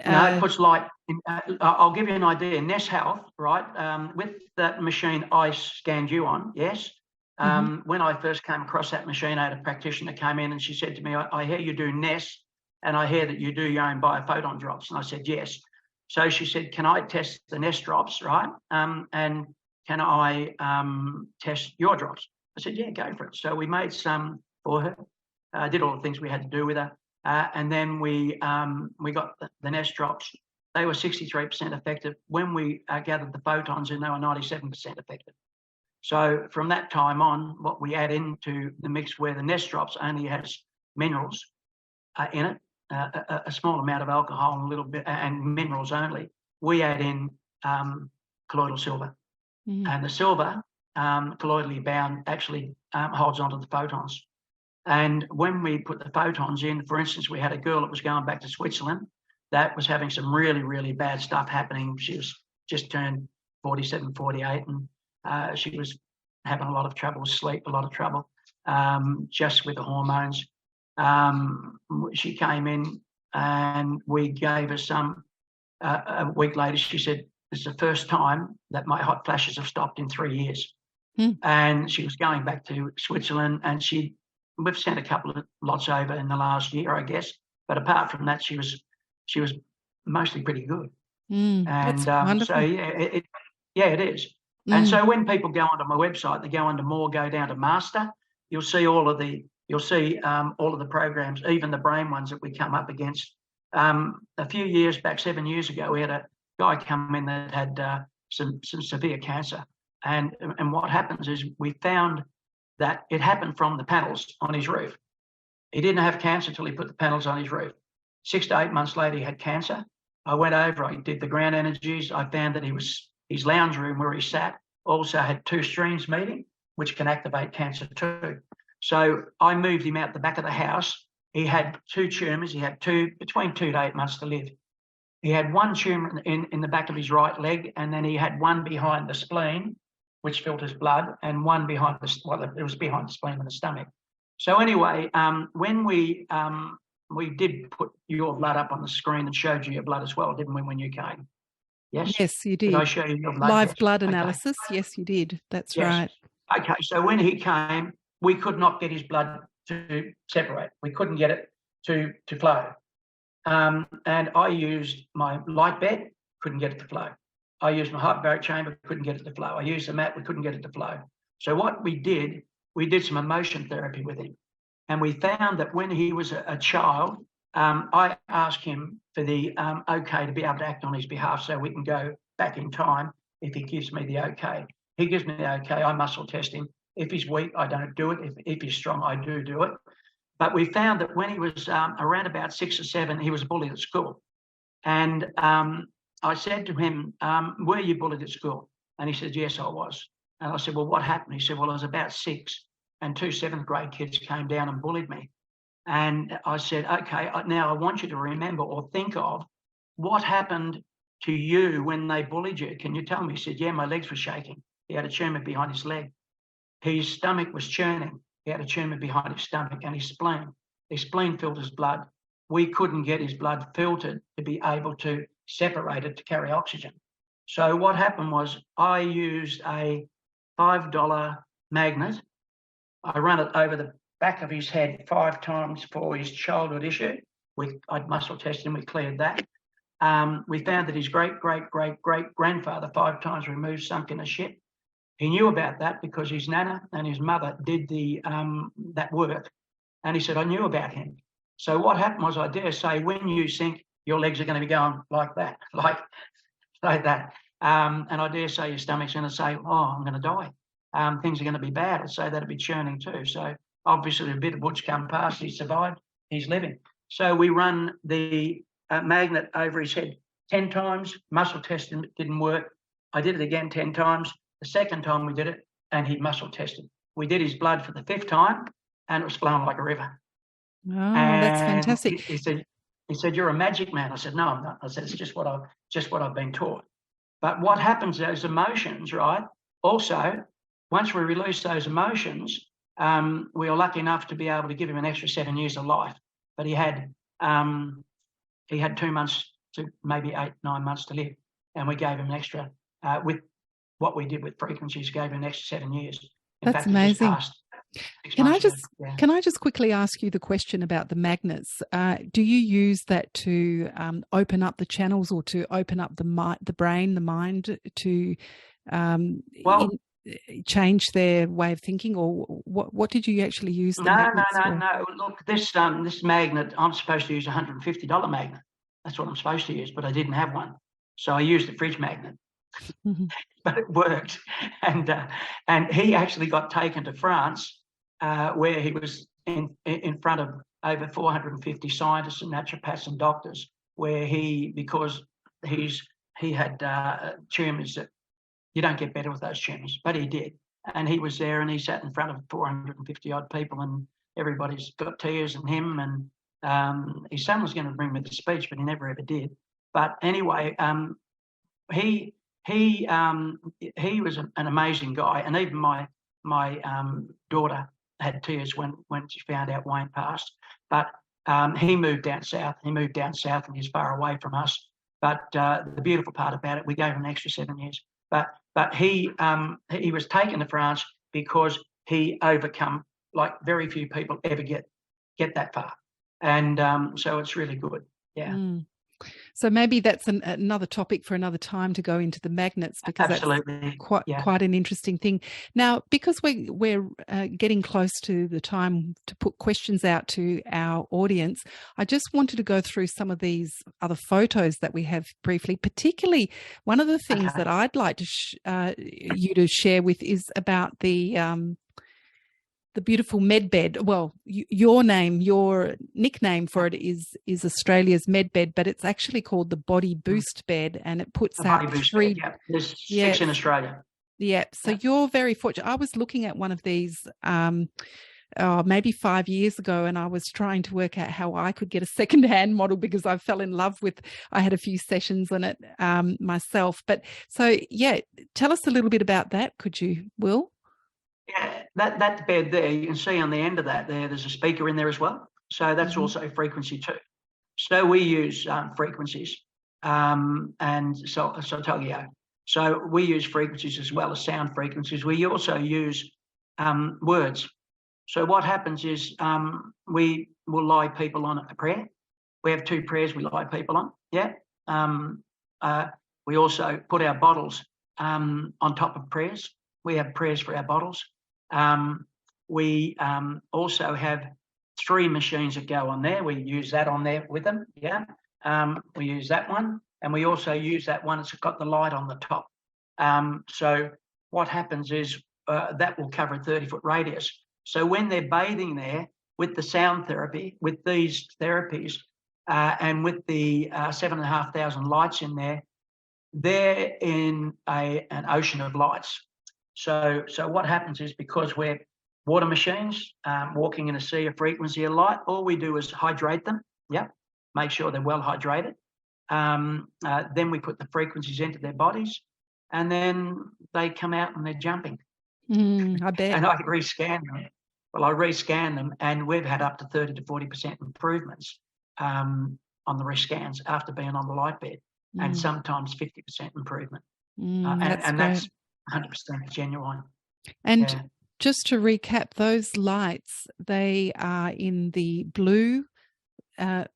No, it puts light in. I'll give you an idea. Ness Health, right? With that machine I scanned you on, yes. When I first came across that machine, I had a practitioner came in and she said to me, I hear you do Ness, and I hear that you do your own bio-photon drops. And I said, yes. So she said, can I test the Ness drops, right? And can I test your drops? I said, yeah, go for it. So we made some for her, did all the things we had to do with her. And then we got the Ness drops. They were 63% effective. When we gathered the photons in, they were 97% effective. So from that time on, what we add into the mix, where the Ness drops only has minerals in it, a small amount of alcohol and a little bit, and minerals only, we add in colloidal silver. And the silver, colloidally bound, actually holds onto the photons. And when we put the photons in, for instance, we had a girl that was going back to Switzerland that was having some really, really bad stuff happening. She was just turned 47, 48, and she was having a lot of trouble with sleep, a lot of trouble just with the hormones. She came in and we gave her some. A week later, she said, "This is the first time that my hot flashes have stopped in 3 years." And she was going back to Switzerland, and we've sent a couple of lots over in the last year, I guess. But apart from that, she was mostly pretty good. And so it is. And so when people go onto my website, they go down to master. You'll see all of the programs, even the brain ones that we come up against. A few years back, 7 years ago, we had a guy come in that had some severe cancer. And what happens is we found that it happened from the panels on his roof. He didn't have cancer till he put the panels on his roof. 6 to 8 months later, he had cancer. I went over, I did the ground energies. I found that his lounge room where he sat also had 2 streams meeting, which can activate cancer too. So I moved him out the back of the house. He had 2 tumours. He had between 2 to 8 months to live. He had 1 tumour in the back of his right leg, and then he had 1 behind the spleen, which filters blood, and 1 behind it was behind the spleen in the stomach. So anyway, when we did put your blood up on the screen and showed you your blood as well, didn't we, when you came? Yes? Yes, you did. Did I show you your blood? Live yes. blood analysis. Okay. Yes, you did. That's right. Okay, so when he came, we could not get his blood to separate. We couldn't get it to flow. And I used my light bed, couldn't get it to flow. I used my hyperbaric chamber, couldn't get it to flow. I used the mat, we couldn't get it to flow. So what we did some emotion therapy with him. And we found that when he was a child, I asked him for the okay to be able to act on his behalf so we can go back in time if he gives me the okay. He gives me the okay, I muscle test him. If he's weak, I don't do it. If he's strong, I do it. But we found that when he was around about 6 or 7, he was bullied at school. And I said to him, were you bullied at school? And he said, yes, I was. And I said, well, what happened? He said, well, I was about 6 and 2 7th grade kids came down and bullied me. And I said, okay, now I want you to remember or think of what happened to you when they bullied you. Can you tell me? He said, yeah, my legs were shaking. He had a tumour behind his leg. His stomach was churning. He had a tumour behind his stomach and his spleen. His spleen filters blood. We couldn't get his blood filtered to be able to separate it to carry oxygen. So what happened was I used a $5 magnet. I ran it over the back of his head 5 times for his childhood issue. I'd muscle tested him, we cleared that. We found that his great-great-great-great-grandfather 5 times removed sunk in a ship. He knew about that because his nana and his mother did that work. And he said, I knew about him. So what happened was, I dare say, when you sink, your legs are going to be going like that, like that. And I dare say your stomach's going to say, oh, I'm going to die. Things are going to be bad. I'd say that'd be churning too. So obviously a bit of what's come past, he survived, he's living. So we run the magnet over his head 10 times, muscle testing didn't work. I did it again 10 times. The second time we did it, and he muscle tested. We did his blood for the 5th time, and it was flowing like a river. Oh, that's fantastic. He said, you're a magic man. I said, no, I'm not. I said, it's just what I've been taught. But what happens, those emotions, right? Also, once we release those emotions, we were lucky enough to be able to give him an extra 7 years of life. But he had 2 months to maybe 8, 9 months to live, and we gave him an extra with what we did with frequencies, gave him an extra 7 years. That's amazing. Can I just quickly ask you the question about the magnets? Do you use that to open up the channels or to open up the brain, the mind, to change their way of thinking, or what did you actually use? No. Look, this magnet, I'm supposed to use a $150 magnet. That's what I'm supposed to use, but I didn't have one, so I used the fridge magnet. But it worked, and he actually got taken to France, where he was in front of over 450 scientists and naturopaths and doctors, where because he had tumours that you don't get better with those tumours, but he did, and he was there and he sat in front of 450 odd people, and everybody's got tears in him, and his son was going to bring me the speech, but he never ever did. But anyway, he was an amazing guy, and even my daughter had tears when she found out Wayne passed. But he moved down south. And he's far away from us. But the beautiful part about it, we gave him an extra 7 years. But he was taken to France because he overcome, like very few people ever get that far, and so it's really good. Yeah. Mm. So maybe that's another topic for another time to go into the magnets, because absolutely. That's quite an interesting thing. Now, because we're getting close to the time to put questions out to our audience, I just wanted to go through some of these other photos that we have briefly. Particularly, one of the things that I'd like to you to share with is about the beautiful medbed. Well, your nickname for it is Australia's medbed, but it's actually called the Body Boost Bed, and it puts out 3. Yeah. There's 6 in Australia. Yeah. So you're very fortunate. I was looking at one of these maybe 5 years ago, and I was trying to work out how I could get a second-hand model because I fell in love with, I had a few sessions on it myself. But so, yeah, tell us a little bit about that, could you, Will? Yeah, that bed there, you can see on the end of that there's a speaker in there as well. So that's also frequency too. So we use frequencies, and so I'll tell you. So we use frequencies as well as sound frequencies. We also use words. So what happens is we will lie people on a prayer. We have 2 prayers we lie people on. Yeah. We also put our bottles on top of prayers. We have prayers for our bottles. We also have 3 machines that go on there. We use that on there with them. Yeah. We use that one, and we also use that one that's got the light on the top. So what happens is that will cover a 30-foot radius. So when they're bathing there with the sound therapy, with these therapies, and with the 7,500 lights in there, they're in an ocean of lights. So what happens is, because we're water machines walking in a sea of frequency of light, all we do is hydrate them. Yeah, make sure they're well hydrated. Then we put the frequencies into their bodies, and then they come out and they're jumping. I bet. And I rescan them. Well, I rescan them, and we've had up to 30 to 40% improvements on the rescans after being on the light bed, and sometimes 50% improvement. That's 100% genuine. And just to recap, those lights, they are in the blue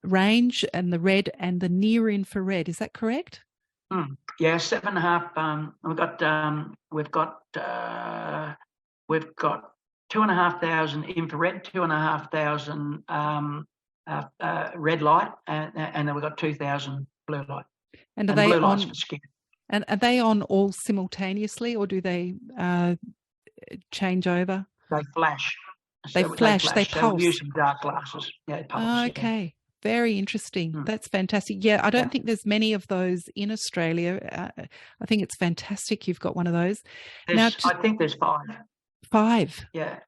range and the red and the near infrared. Is that correct? Yeah, 7.5. We've got 2,500 infrared, 2,500 red light, and then we've got 2,000 blue light. And are they blue on? Lights for skin. And are they on all simultaneously, or do they change over? They flash. They flash. They pulse. So we use some dark glasses. Yeah, pulse. Okay. Yeah. Very interesting. That's fantastic. Yeah, I don't think there's many of those in Australia. I think it's fantastic you've got one of those. I think there's 5. 5? Yeah.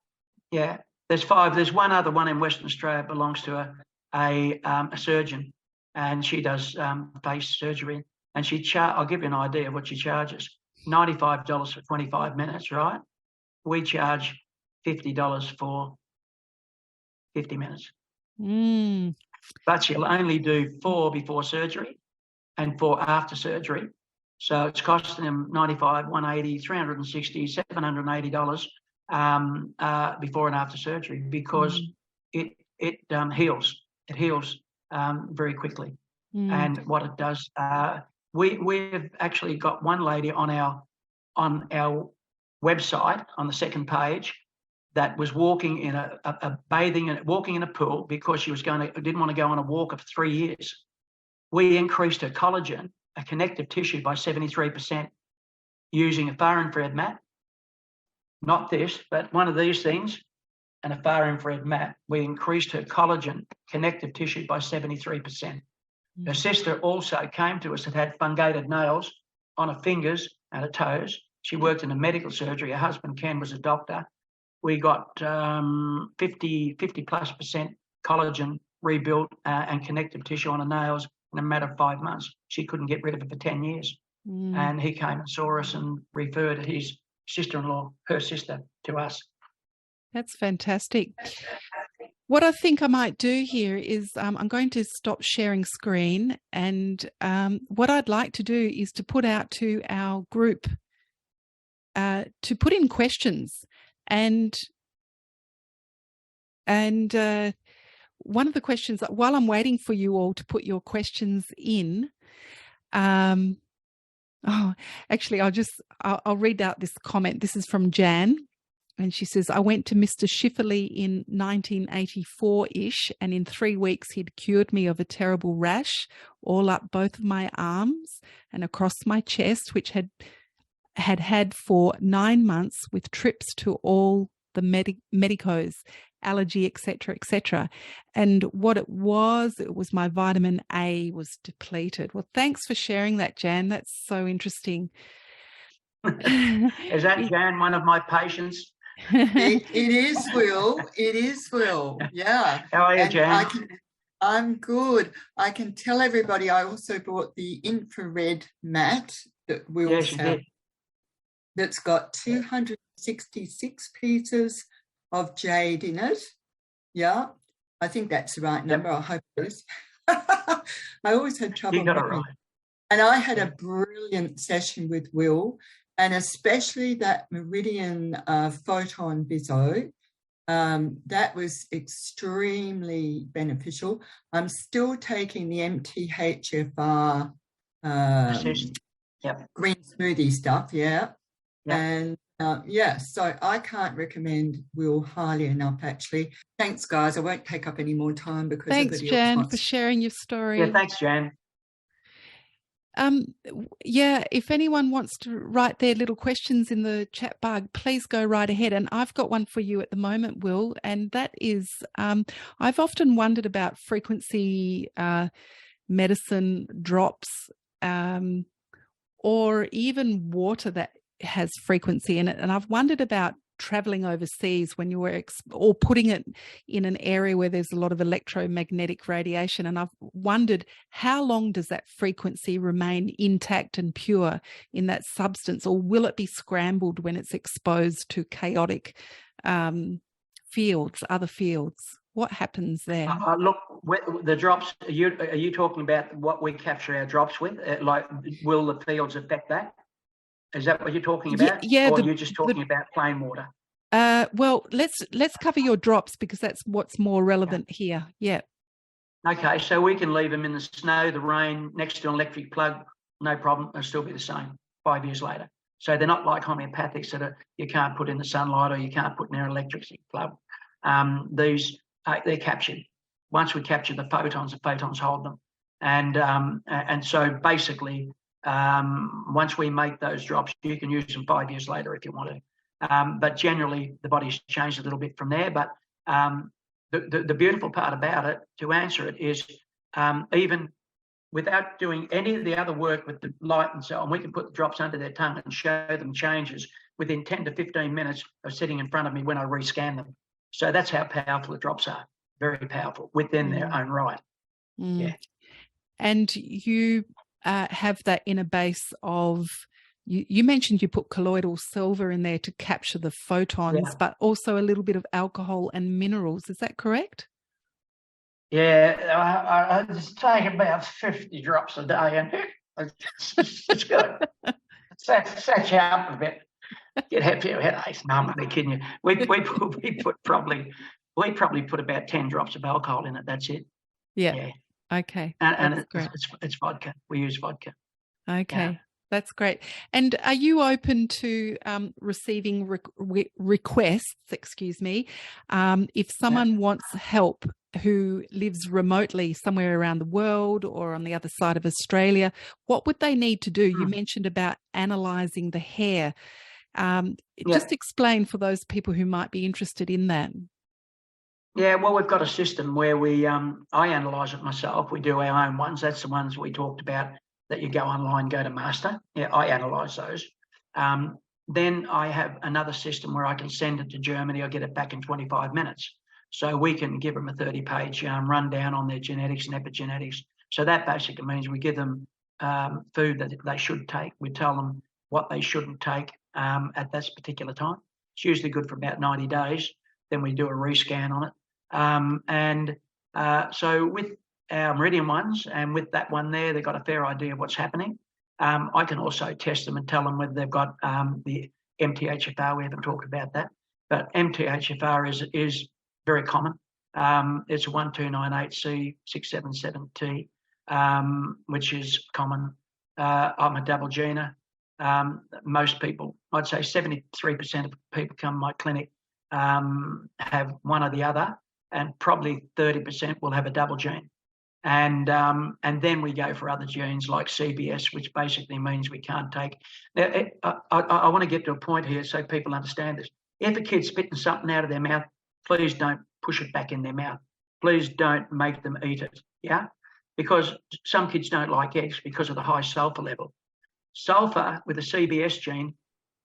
There's 5. There's one other one in Western Australia, belongs to a surgeon, and she does face surgery. And I'll give you an idea of what she charges. $95 for 25 minutes, right? We charge $50 for 50 minutes. But she'll only do 4 before surgery and 4 after surgery. So it's costing them $95, $180, $360, $780 before and after surgery, because it heals. It heals very quickly. And what it does, we've actually got one lady on our website on the second page that was walking in walking in a pool because she didn't want to go on a walk of 3 years. We increased her collagen, a connective tissue, by 73% using a far infrared mat. Not this, but one of these things, and a far infrared mat. We increased her collagen, connective tissue, by 73%. Her sister also came to us that had fungated nails on her fingers and her toes. She worked in a medical surgery. Her husband, Ken, was a doctor. We got 50+% collagen rebuilt and connective tissue on her nails in a matter of 5 months. She couldn't get rid of it for 10 years. And he came and saw us and referred his sister-in-law, her sister, to us. That's fantastic. What I think I might do here is I'm going to stop sharing screen, and what I'd like to do is to put out to our group to put in questions. And one of the questions, while I'm waiting for you all to put your questions in, actually, I'll read out this comment. This is from Jan, and she says, I went to Mr. Schifferly in 1984-ish, and in 3 weeks he'd cured me of a terrible rash all up both of my arms and across my chest, which had for 9 months, with trips to all the medicos, allergy, etc., etc. And what it was my vitamin A was depleted. Well, thanks for sharing that, Jan. That's so interesting. Is that Jan, one of my patients? It is, Will. It is, Will. Yeah. How are you, And Jan? I'm good. I can tell everybody I also bought the infrared mat that Will's have. That's got 266 pieces of jade in it. Yeah. I think that's the right number. I hope it is. I always had trouble. You got it right. And I had a brilliant session with Will, and especially that meridian photon biso. That was extremely beneficial. I'm still taking the MTHFR green smoothie stuff, yeah. And so I can't recommend Will highly enough, actually. Thanks, guys. I won't take up any more time because thanks, Jan, for sharing your story. Yeah, thanks, Jan. If anyone wants to write their little questions in the chat bar, please go right ahead. And I've got one for you at the moment, Will, and that is, I've often wondered about frequency medicine drops or even water that has frequency in it. And I've wondered about traveling overseas when you were or putting it in an area where there's a lot of electromagnetic radiation, and I've wondered how long does that frequency remain intact and pure in that substance, or will it be scrambled when it's exposed to chaotic fields, other fields? What happens there? Look, the drops, are you talking about what we capture our drops with? Like, will the fields affect that? Is that what you're talking about? Yeah. Or are you just talking about plain water? Well, let's cover your drops because that's what's more relevant here. Yeah. Okay, so we can leave them in the snow, the rain, next to an electric plug, no problem. They'll still be the same 5 years later. So they're not like homeopathics that you can't put in the sunlight or you can't put in an electricity plug. These they're captured. Once we capture the photons hold them, and so basically. Once we make those drops, you can use them 5 years later if you want to. But generally, the body's changed a little bit from there. But the beautiful part about it, to answer it, is even without doing any of the other work with the light and so on, we can put the drops under their tongue and show them changes within 10 to 15 minutes of sitting in front of me when I rescan them. So that's how powerful the drops are. Very powerful within their own right. Yeah. And you have that inner base of, you mentioned you put colloidal silver in there to capture the photons, but also a little bit of alcohol and minerals. Is that correct? Yeah, I just take about 50 drops a day, and it's good. Set you up a bit. Get happy headaches. No, I'm only kidding you. We probably put about 10 drops of alcohol in it. That's it. Yeah. Okay. And it's vodka. We use vodka. Okay. Yeah. That's great. And are you open to receiving requests, if someone wants help who lives remotely somewhere around the world or on the other side of Australia, what would they need to do? You mentioned about analysing the hair. Just explain for those people who might be interested in that. Yeah, well, we've got a system where I analyse it myself. We do our own ones. That's the ones we talked about that you go online, go to master. Yeah, I analyse those. Then I have another system where I can send it to Germany. I get it back in 25 minutes. So we can give them a 30-page rundown on their genetics and epigenetics. So that basically means we give them food that they should take. We tell them what they shouldn't take at that particular time. It's usually good for about 90 days. Then we do a rescan on it. So with our meridian ones and with that one there, they've got a fair idea of what's happening. I can also test them and tell them whether they've got the MTHFR. We haven't talked about that, but MTHFR is very common. It's 1298C677T, which is common. I'm a double gener. Most people, I'd say 73% of people come to my clinic have one or the other, and probably 30% will have a double gene. And then we go for other genes like CBS, which basically means we can't take. Now, I want to get to a point here so people understand this. If a kid's spitting something out of their mouth, please don't push it back in their mouth. Please don't make them eat it, yeah? Because some kids don't like eggs because of the high sulfur level. Sulfur with a CBS gene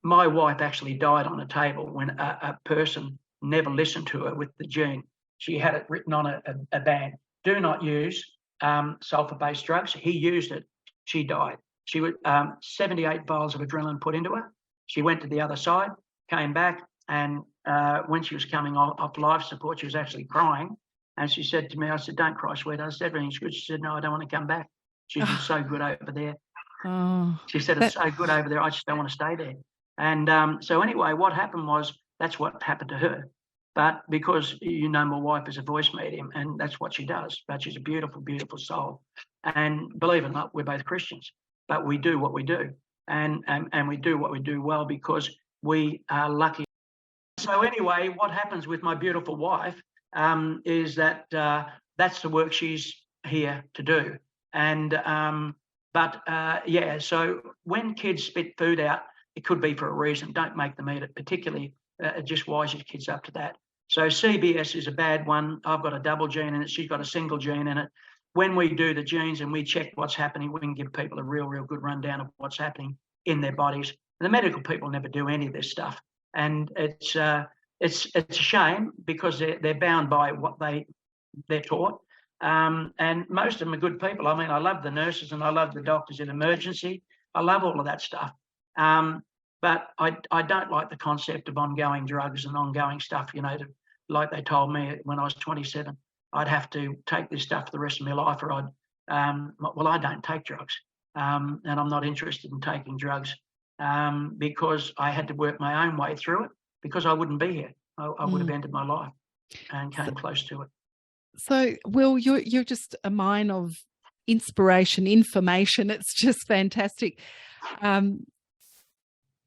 my wife actually died on a table when a person never listened to her with the gene. She had it written on a band, do not use sulfur-based drugs. He used it. She died. She was 78 vials of adrenaline put into her. She went to the other side, came back, and when she was coming off life support, she was actually crying. And she said to me, I said, don't cry, sweetheart. I said, everything's good. She said, no, I don't want to come back. She's been so good over there. Oh, she said, it's so good over there. I just don't want to stay there. And so anyway, what happened was, that's what happened to her. But because, you know, my wife is a voice medium, and that's what she does. But she's a beautiful, beautiful soul. And believe it or not, we're both Christians, but we do what we do. And we do what we do well because we are lucky. So anyway, what happens with my beautiful wife is that that's the work she's here to do. And yeah, so when kids spit food out, it could be for a reason. Don't make them eat it, particularly just wise your kids up to that. So CBS is a bad one. I've got a double gene in it. She's got a single gene in it. When we do the genes and we check what's happening, we can give people a real good rundown of what's happening in their bodies. The medical people never do any of this stuff. And it's a shame because they're bound by what they're taught. And most of them are good people. I mean, I love the nurses and I love the doctors in emergency. I love all of that stuff. But I don't like the concept of ongoing drugs and ongoing stuff, you know, like they told me when I was 27, I'd have to take this stuff for the rest of my life, or well, I don't take drugs. And I'm not interested in taking drugs because I had to work my own way through it, because I wouldn't be here. I would have ended my life and came close to it. So, Will, you're just a mine of inspiration, information. It's just fantastic.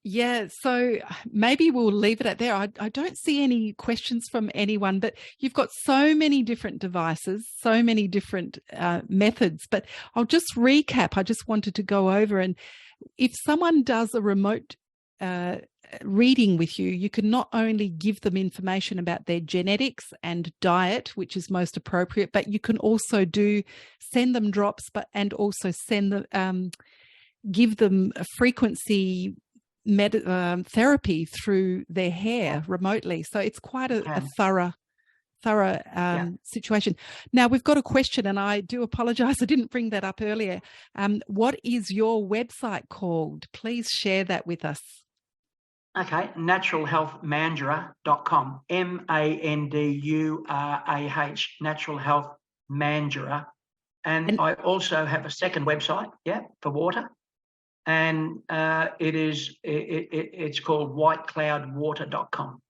Yeah, so maybe we'll leave it at there. I don't see any questions from anyone, but you've got so many different devices, so many different methods. But I'll just recap. I just wanted to go over, and if someone does a remote reading with you, you can not only give them information about their genetics and diet, which is most appropriate, but you can also send them drops, and also give them a frequency therapy through their hair remotely. So it's quite a thorough situation. Now we've got a question, and I do apologize, I didn't bring that up earlier. What is your website called? Please share that with us. Okay, naturalhealthmandura.com, MANDURAH, Natural Health Mandura. And I also have a second website, for water. And it's called whitecloudwater.com.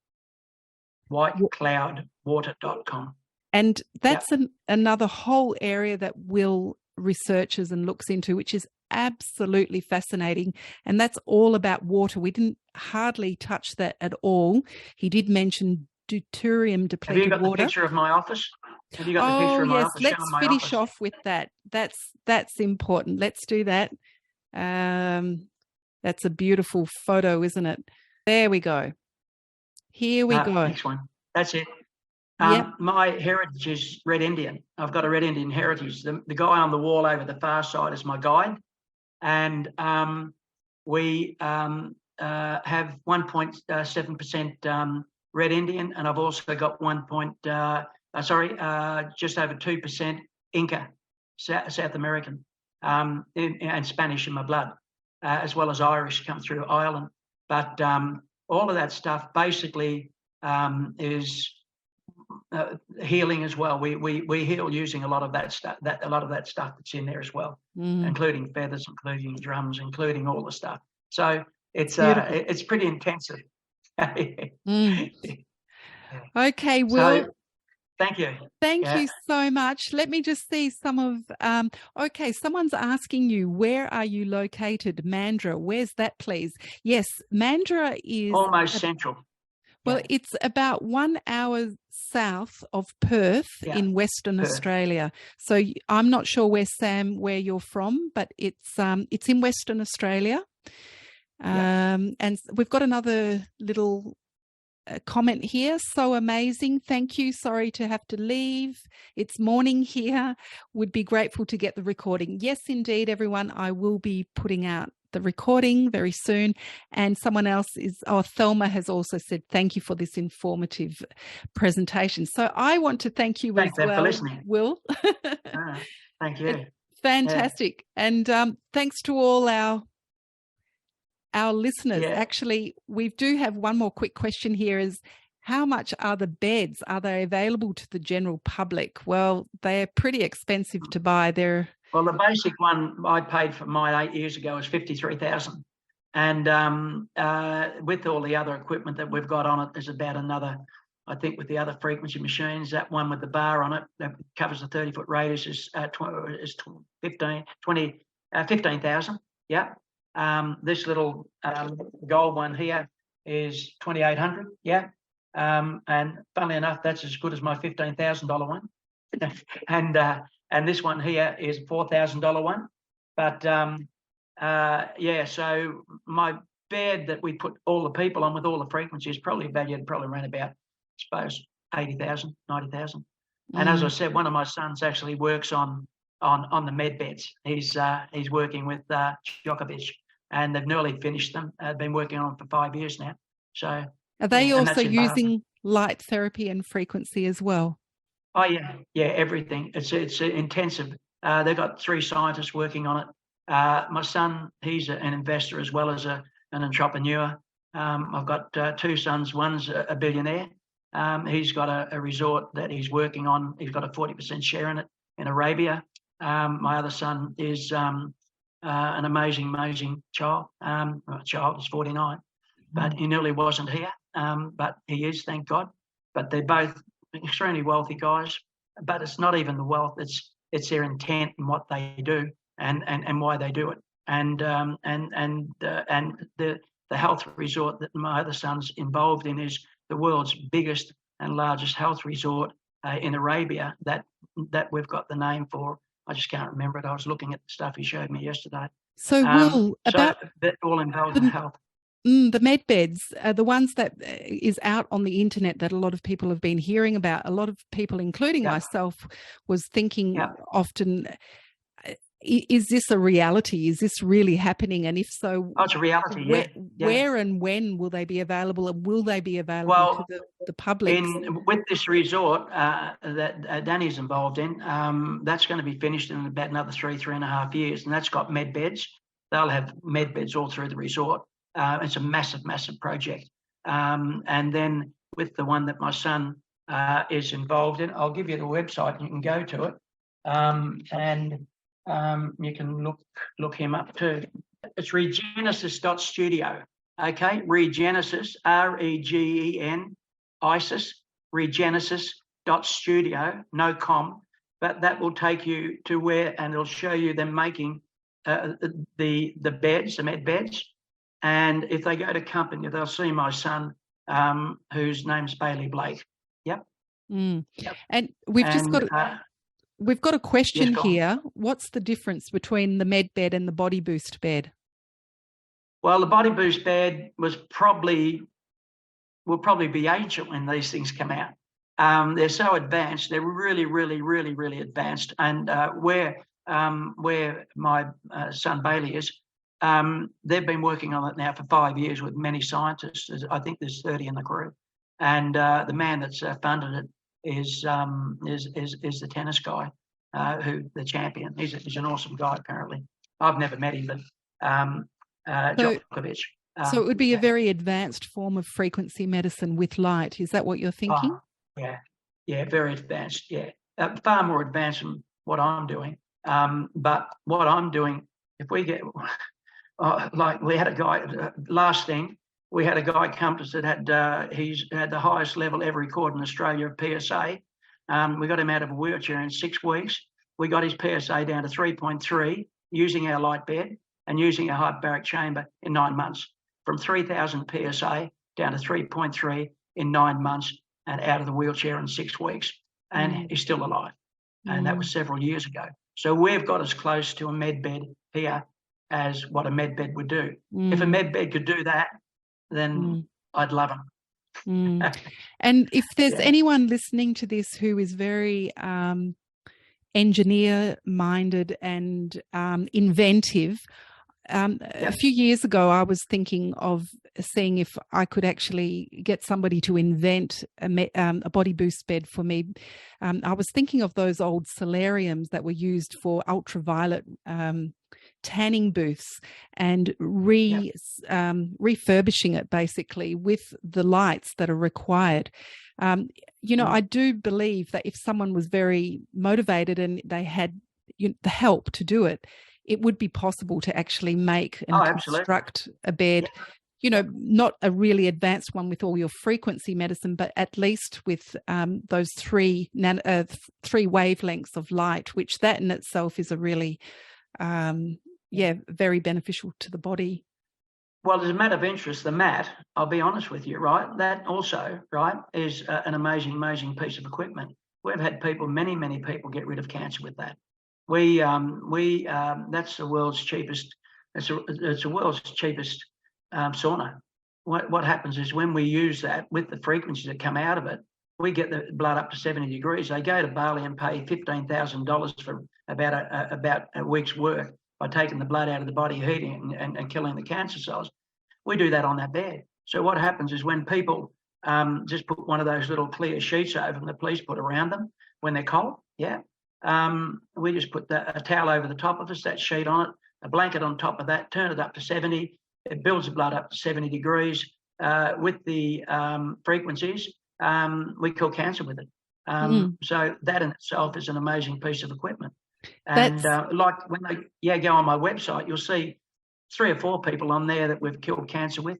Whitecloudwater.com. And that's another whole area that Will researches and looks into, which is absolutely fascinating. And that's all about water. We didn't hardly touch that at all. He did mention deuterium depleted water. Have you got the picture of my office? Have you got the picture of my office? Let's finish off with that. That's important. Let's do that. That's a beautiful photo, isn't it? There we go. Here we go. Next one. That's it. My heritage is Red Indian. I've got a Red Indian heritage. The guy on the wall over the far side is my guide. And we have 1.7% Red Indian, and I've also got just over 2% Inca, South American, and Spanish in my blood, as well as Irish come through Ireland. But all of that stuff basically is healing as well. We heal using a lot of that stuff. A lot of that stuff that's in there as well, including feathers, including drums, including all the stuff. So it's pretty intensive. Okay, Will. So, thank you. Thank you so much. Let me just see some of, someone's asking you, where are you located? Mandurah, where's that, please? Yes, Mandurah is almost central. Well, it's about 1 hour south of Perth in Western Australia. So I'm not sure where you're from, but it's in Western Australia. And we've got another little comment here. So amazing. Thank you. Sorry to have to leave. It's morning here. Would be grateful to get the recording. Yes, indeed, everyone. I will be putting out the recording very soon. And someone else Thelma has also said, thank you for this informative presentation. So I want to thank you as well, for listening. Will. Thank you. Fantastic. Yeah. And thanks to all our listeners. Yeah. Actually, we do have one more quick question here is, how much are the beds? Are they available to the general public? Well, they're pretty expensive to buy. Well, the basic one I paid for mine 8 years ago was $53,000. And with all the other equipment that we've got on it, there's about another, I think with the other frequency machines, that one with the bar on it that covers the 30-foot radius is 15,000. Yeah. This little gold one here is 2,800. Yeah. And funnily enough, that's as good as my $15,000 one. And this one here is a $4,000 one. But yeah, so my bed that we put all the people on with all the frequencies probably valued around about, I suppose, 80,000, 90,000. And as I said, one of my sons actually works on the med beds. He's working with Djokovic, and they've nearly finished them. They've been working on them for 5 years now. So are they also using light therapy and frequency as well? Oh yeah, everything. It's intensive. They've got 3 scientists working on it. My son, he's an investor as well as an entrepreneur. I've got 2 sons. One's a billionaire. He's got a resort that he's working on. He's got a 40% share in it in Arabia. My other son is an amazing child. Child is 49, but he nearly wasn't here. But he is, thank God. But they're both extremely wealthy guys. But it's not even the wealth; it's their intent and what they do and why they do it. And the health resort that my other son's involved in is the world's biggest and largest health resort in Arabia that we've got the name for. I just can't remember it. I was looking at the stuff he showed me yesterday. So Will, about all involved in health. The med beds, the ones that is out on the internet that a lot of people have been hearing about, a lot of people, including myself, was thinking often, is this a reality? Is this really happening? And if so, it's a reality. Where and when will they be available, and will they be available to the public? With this resort that Danny's involved in, that's going to be finished in about another 3.5 years, and that's got med beds. They'll have med beds all through the resort. It's a massive project. And then with the one that my son is involved in, I'll give you the website and you can go to it. And you can look him up too. It's regenesis.studio. Okay, Regenesis, REGEN, ISIS, regenesis.studio, no com, but that will take you to where, and it'll show you them making the beds, the med beds. And if they go to company, they'll see my son, whose name's Bayley Blake. Yep. Yep. And we've got a question here. What's the difference between the med bed and the body boost bed? Well, the body boost bed will probably be ancient when these things come out. They're so advanced. They're really advanced. And where my son Bayley is, they've been working on it now for 5 years with many scientists. I think there's 30 in the group, and the man that's funded it is the tennis guy, who the champion. He's an awesome guy. Apparently, I've never met him, but Djokovic. So it would be a very advanced form of frequency medicine with light. Is that what you're thinking? Yeah, very advanced. Yeah, far more advanced than what I'm doing. But what I'm doing, if we get like we had a guy, last thing, we had a guy come to us that had he's had the highest level ever recorded in Australia of PSA. We got him out of a wheelchair in 6 weeks. We got his PSA down to 3.3 using our light bed and using a hyperbaric chamber in 9 months, from 3,000 PSA down to 3.3 in 9 months and out of the wheelchair in 6 weeks. And he's still alive. And that was several years ago. So we've got as close to a med bed here as what a med bed would do. If a med bed could do that, then I'd love them. And if there's anyone listening to this who is very engineer minded and inventive, A few years ago, I was thinking of seeing if I could actually get somebody to invent a body boost bed for me. I was thinking of those old solariums that were used for ultraviolet tanning booths, and refurbishing it basically with the lights that are required. You know, I do believe that if someone was very motivated and they had the help to do it, it would be possible to actually make and construct a bed, you know, not a really advanced one with all your frequency medicine, but at least with those three wavelengths of light, which that in itself is a really, very beneficial to the body. Well, as a matter of interest, the mat, I'll be honest with you, right? That also, right, is an amazing, amazing piece of equipment. We've had people, many people get rid of cancer with that. That's the world's cheapest. It's the world's cheapest sauna. What happens is when we use that with the frequencies that come out of it, we get the blood up to 70 degrees. They go to Bayley and pay $15,000 for about a week's work by taking the blood out of the body, heating it and killing the cancer cells. We do that on that bed. So what happens is when people just put one of those little clear sheets over them, the police put around them when they're cold, we just put a towel over the top of us, that sheet on it, a blanket on top of that, turn it up to 70. It builds the blood up to 70 degrees. With the frequencies, we kill cancer with it. So that in itself is an amazing piece of equipment. And like when they go on my website, you'll see 3 or 4 people on there that we've killed cancer with,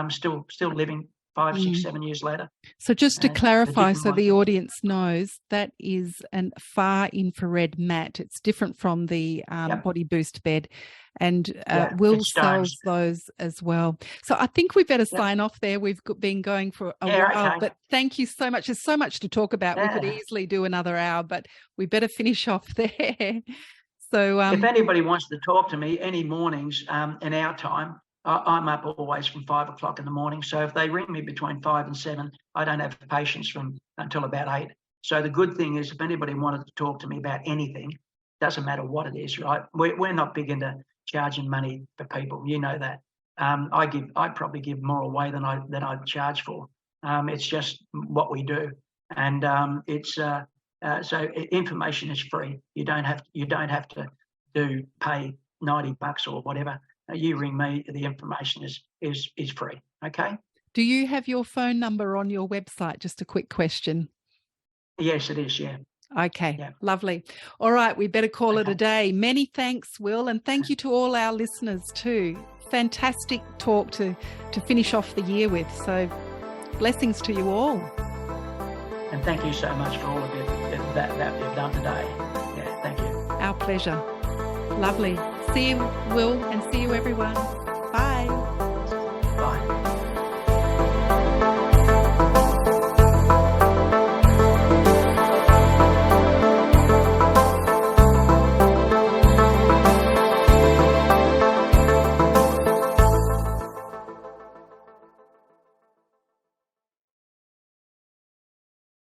still living 5, 6, 7 years later. So just to clarify, so the audience knows, that is a far infrared mat. It's different from the body boost bed, and Will sells those as well. So I think we better sign off there. We've been going for a while, but thank you so much. There's so much to talk about. We could easily do another hour, but we better finish off there. So if anybody wants to talk to me any mornings in our time, I'm up always from 5 o'clock in the morning. So if they ring me between 5 and 7, I don't have patients until about 8. So the good thing is, if anybody wanted to talk to me about anything, doesn't matter what it is, right? We're not big into charging money for people. You know that. I probably give more away than I charge for. It's just what we do, and so information is free. You don't have to pay $90 or whatever. You ring me, the information is free. Okay. Do you have your phone number on your website? Just a quick question. Yes, it is. Yeah. Okay. Yeah. Lovely. All right. We better call it a day. Many thanks, Will. And thank you to all our listeners too. Fantastic talk to finish off the year with. So blessings to you all. And thank you so much for all of it that you've done today. Yeah. Thank you. Our pleasure. Lovely. See you, Will, and see you, everyone. Bye. Bye.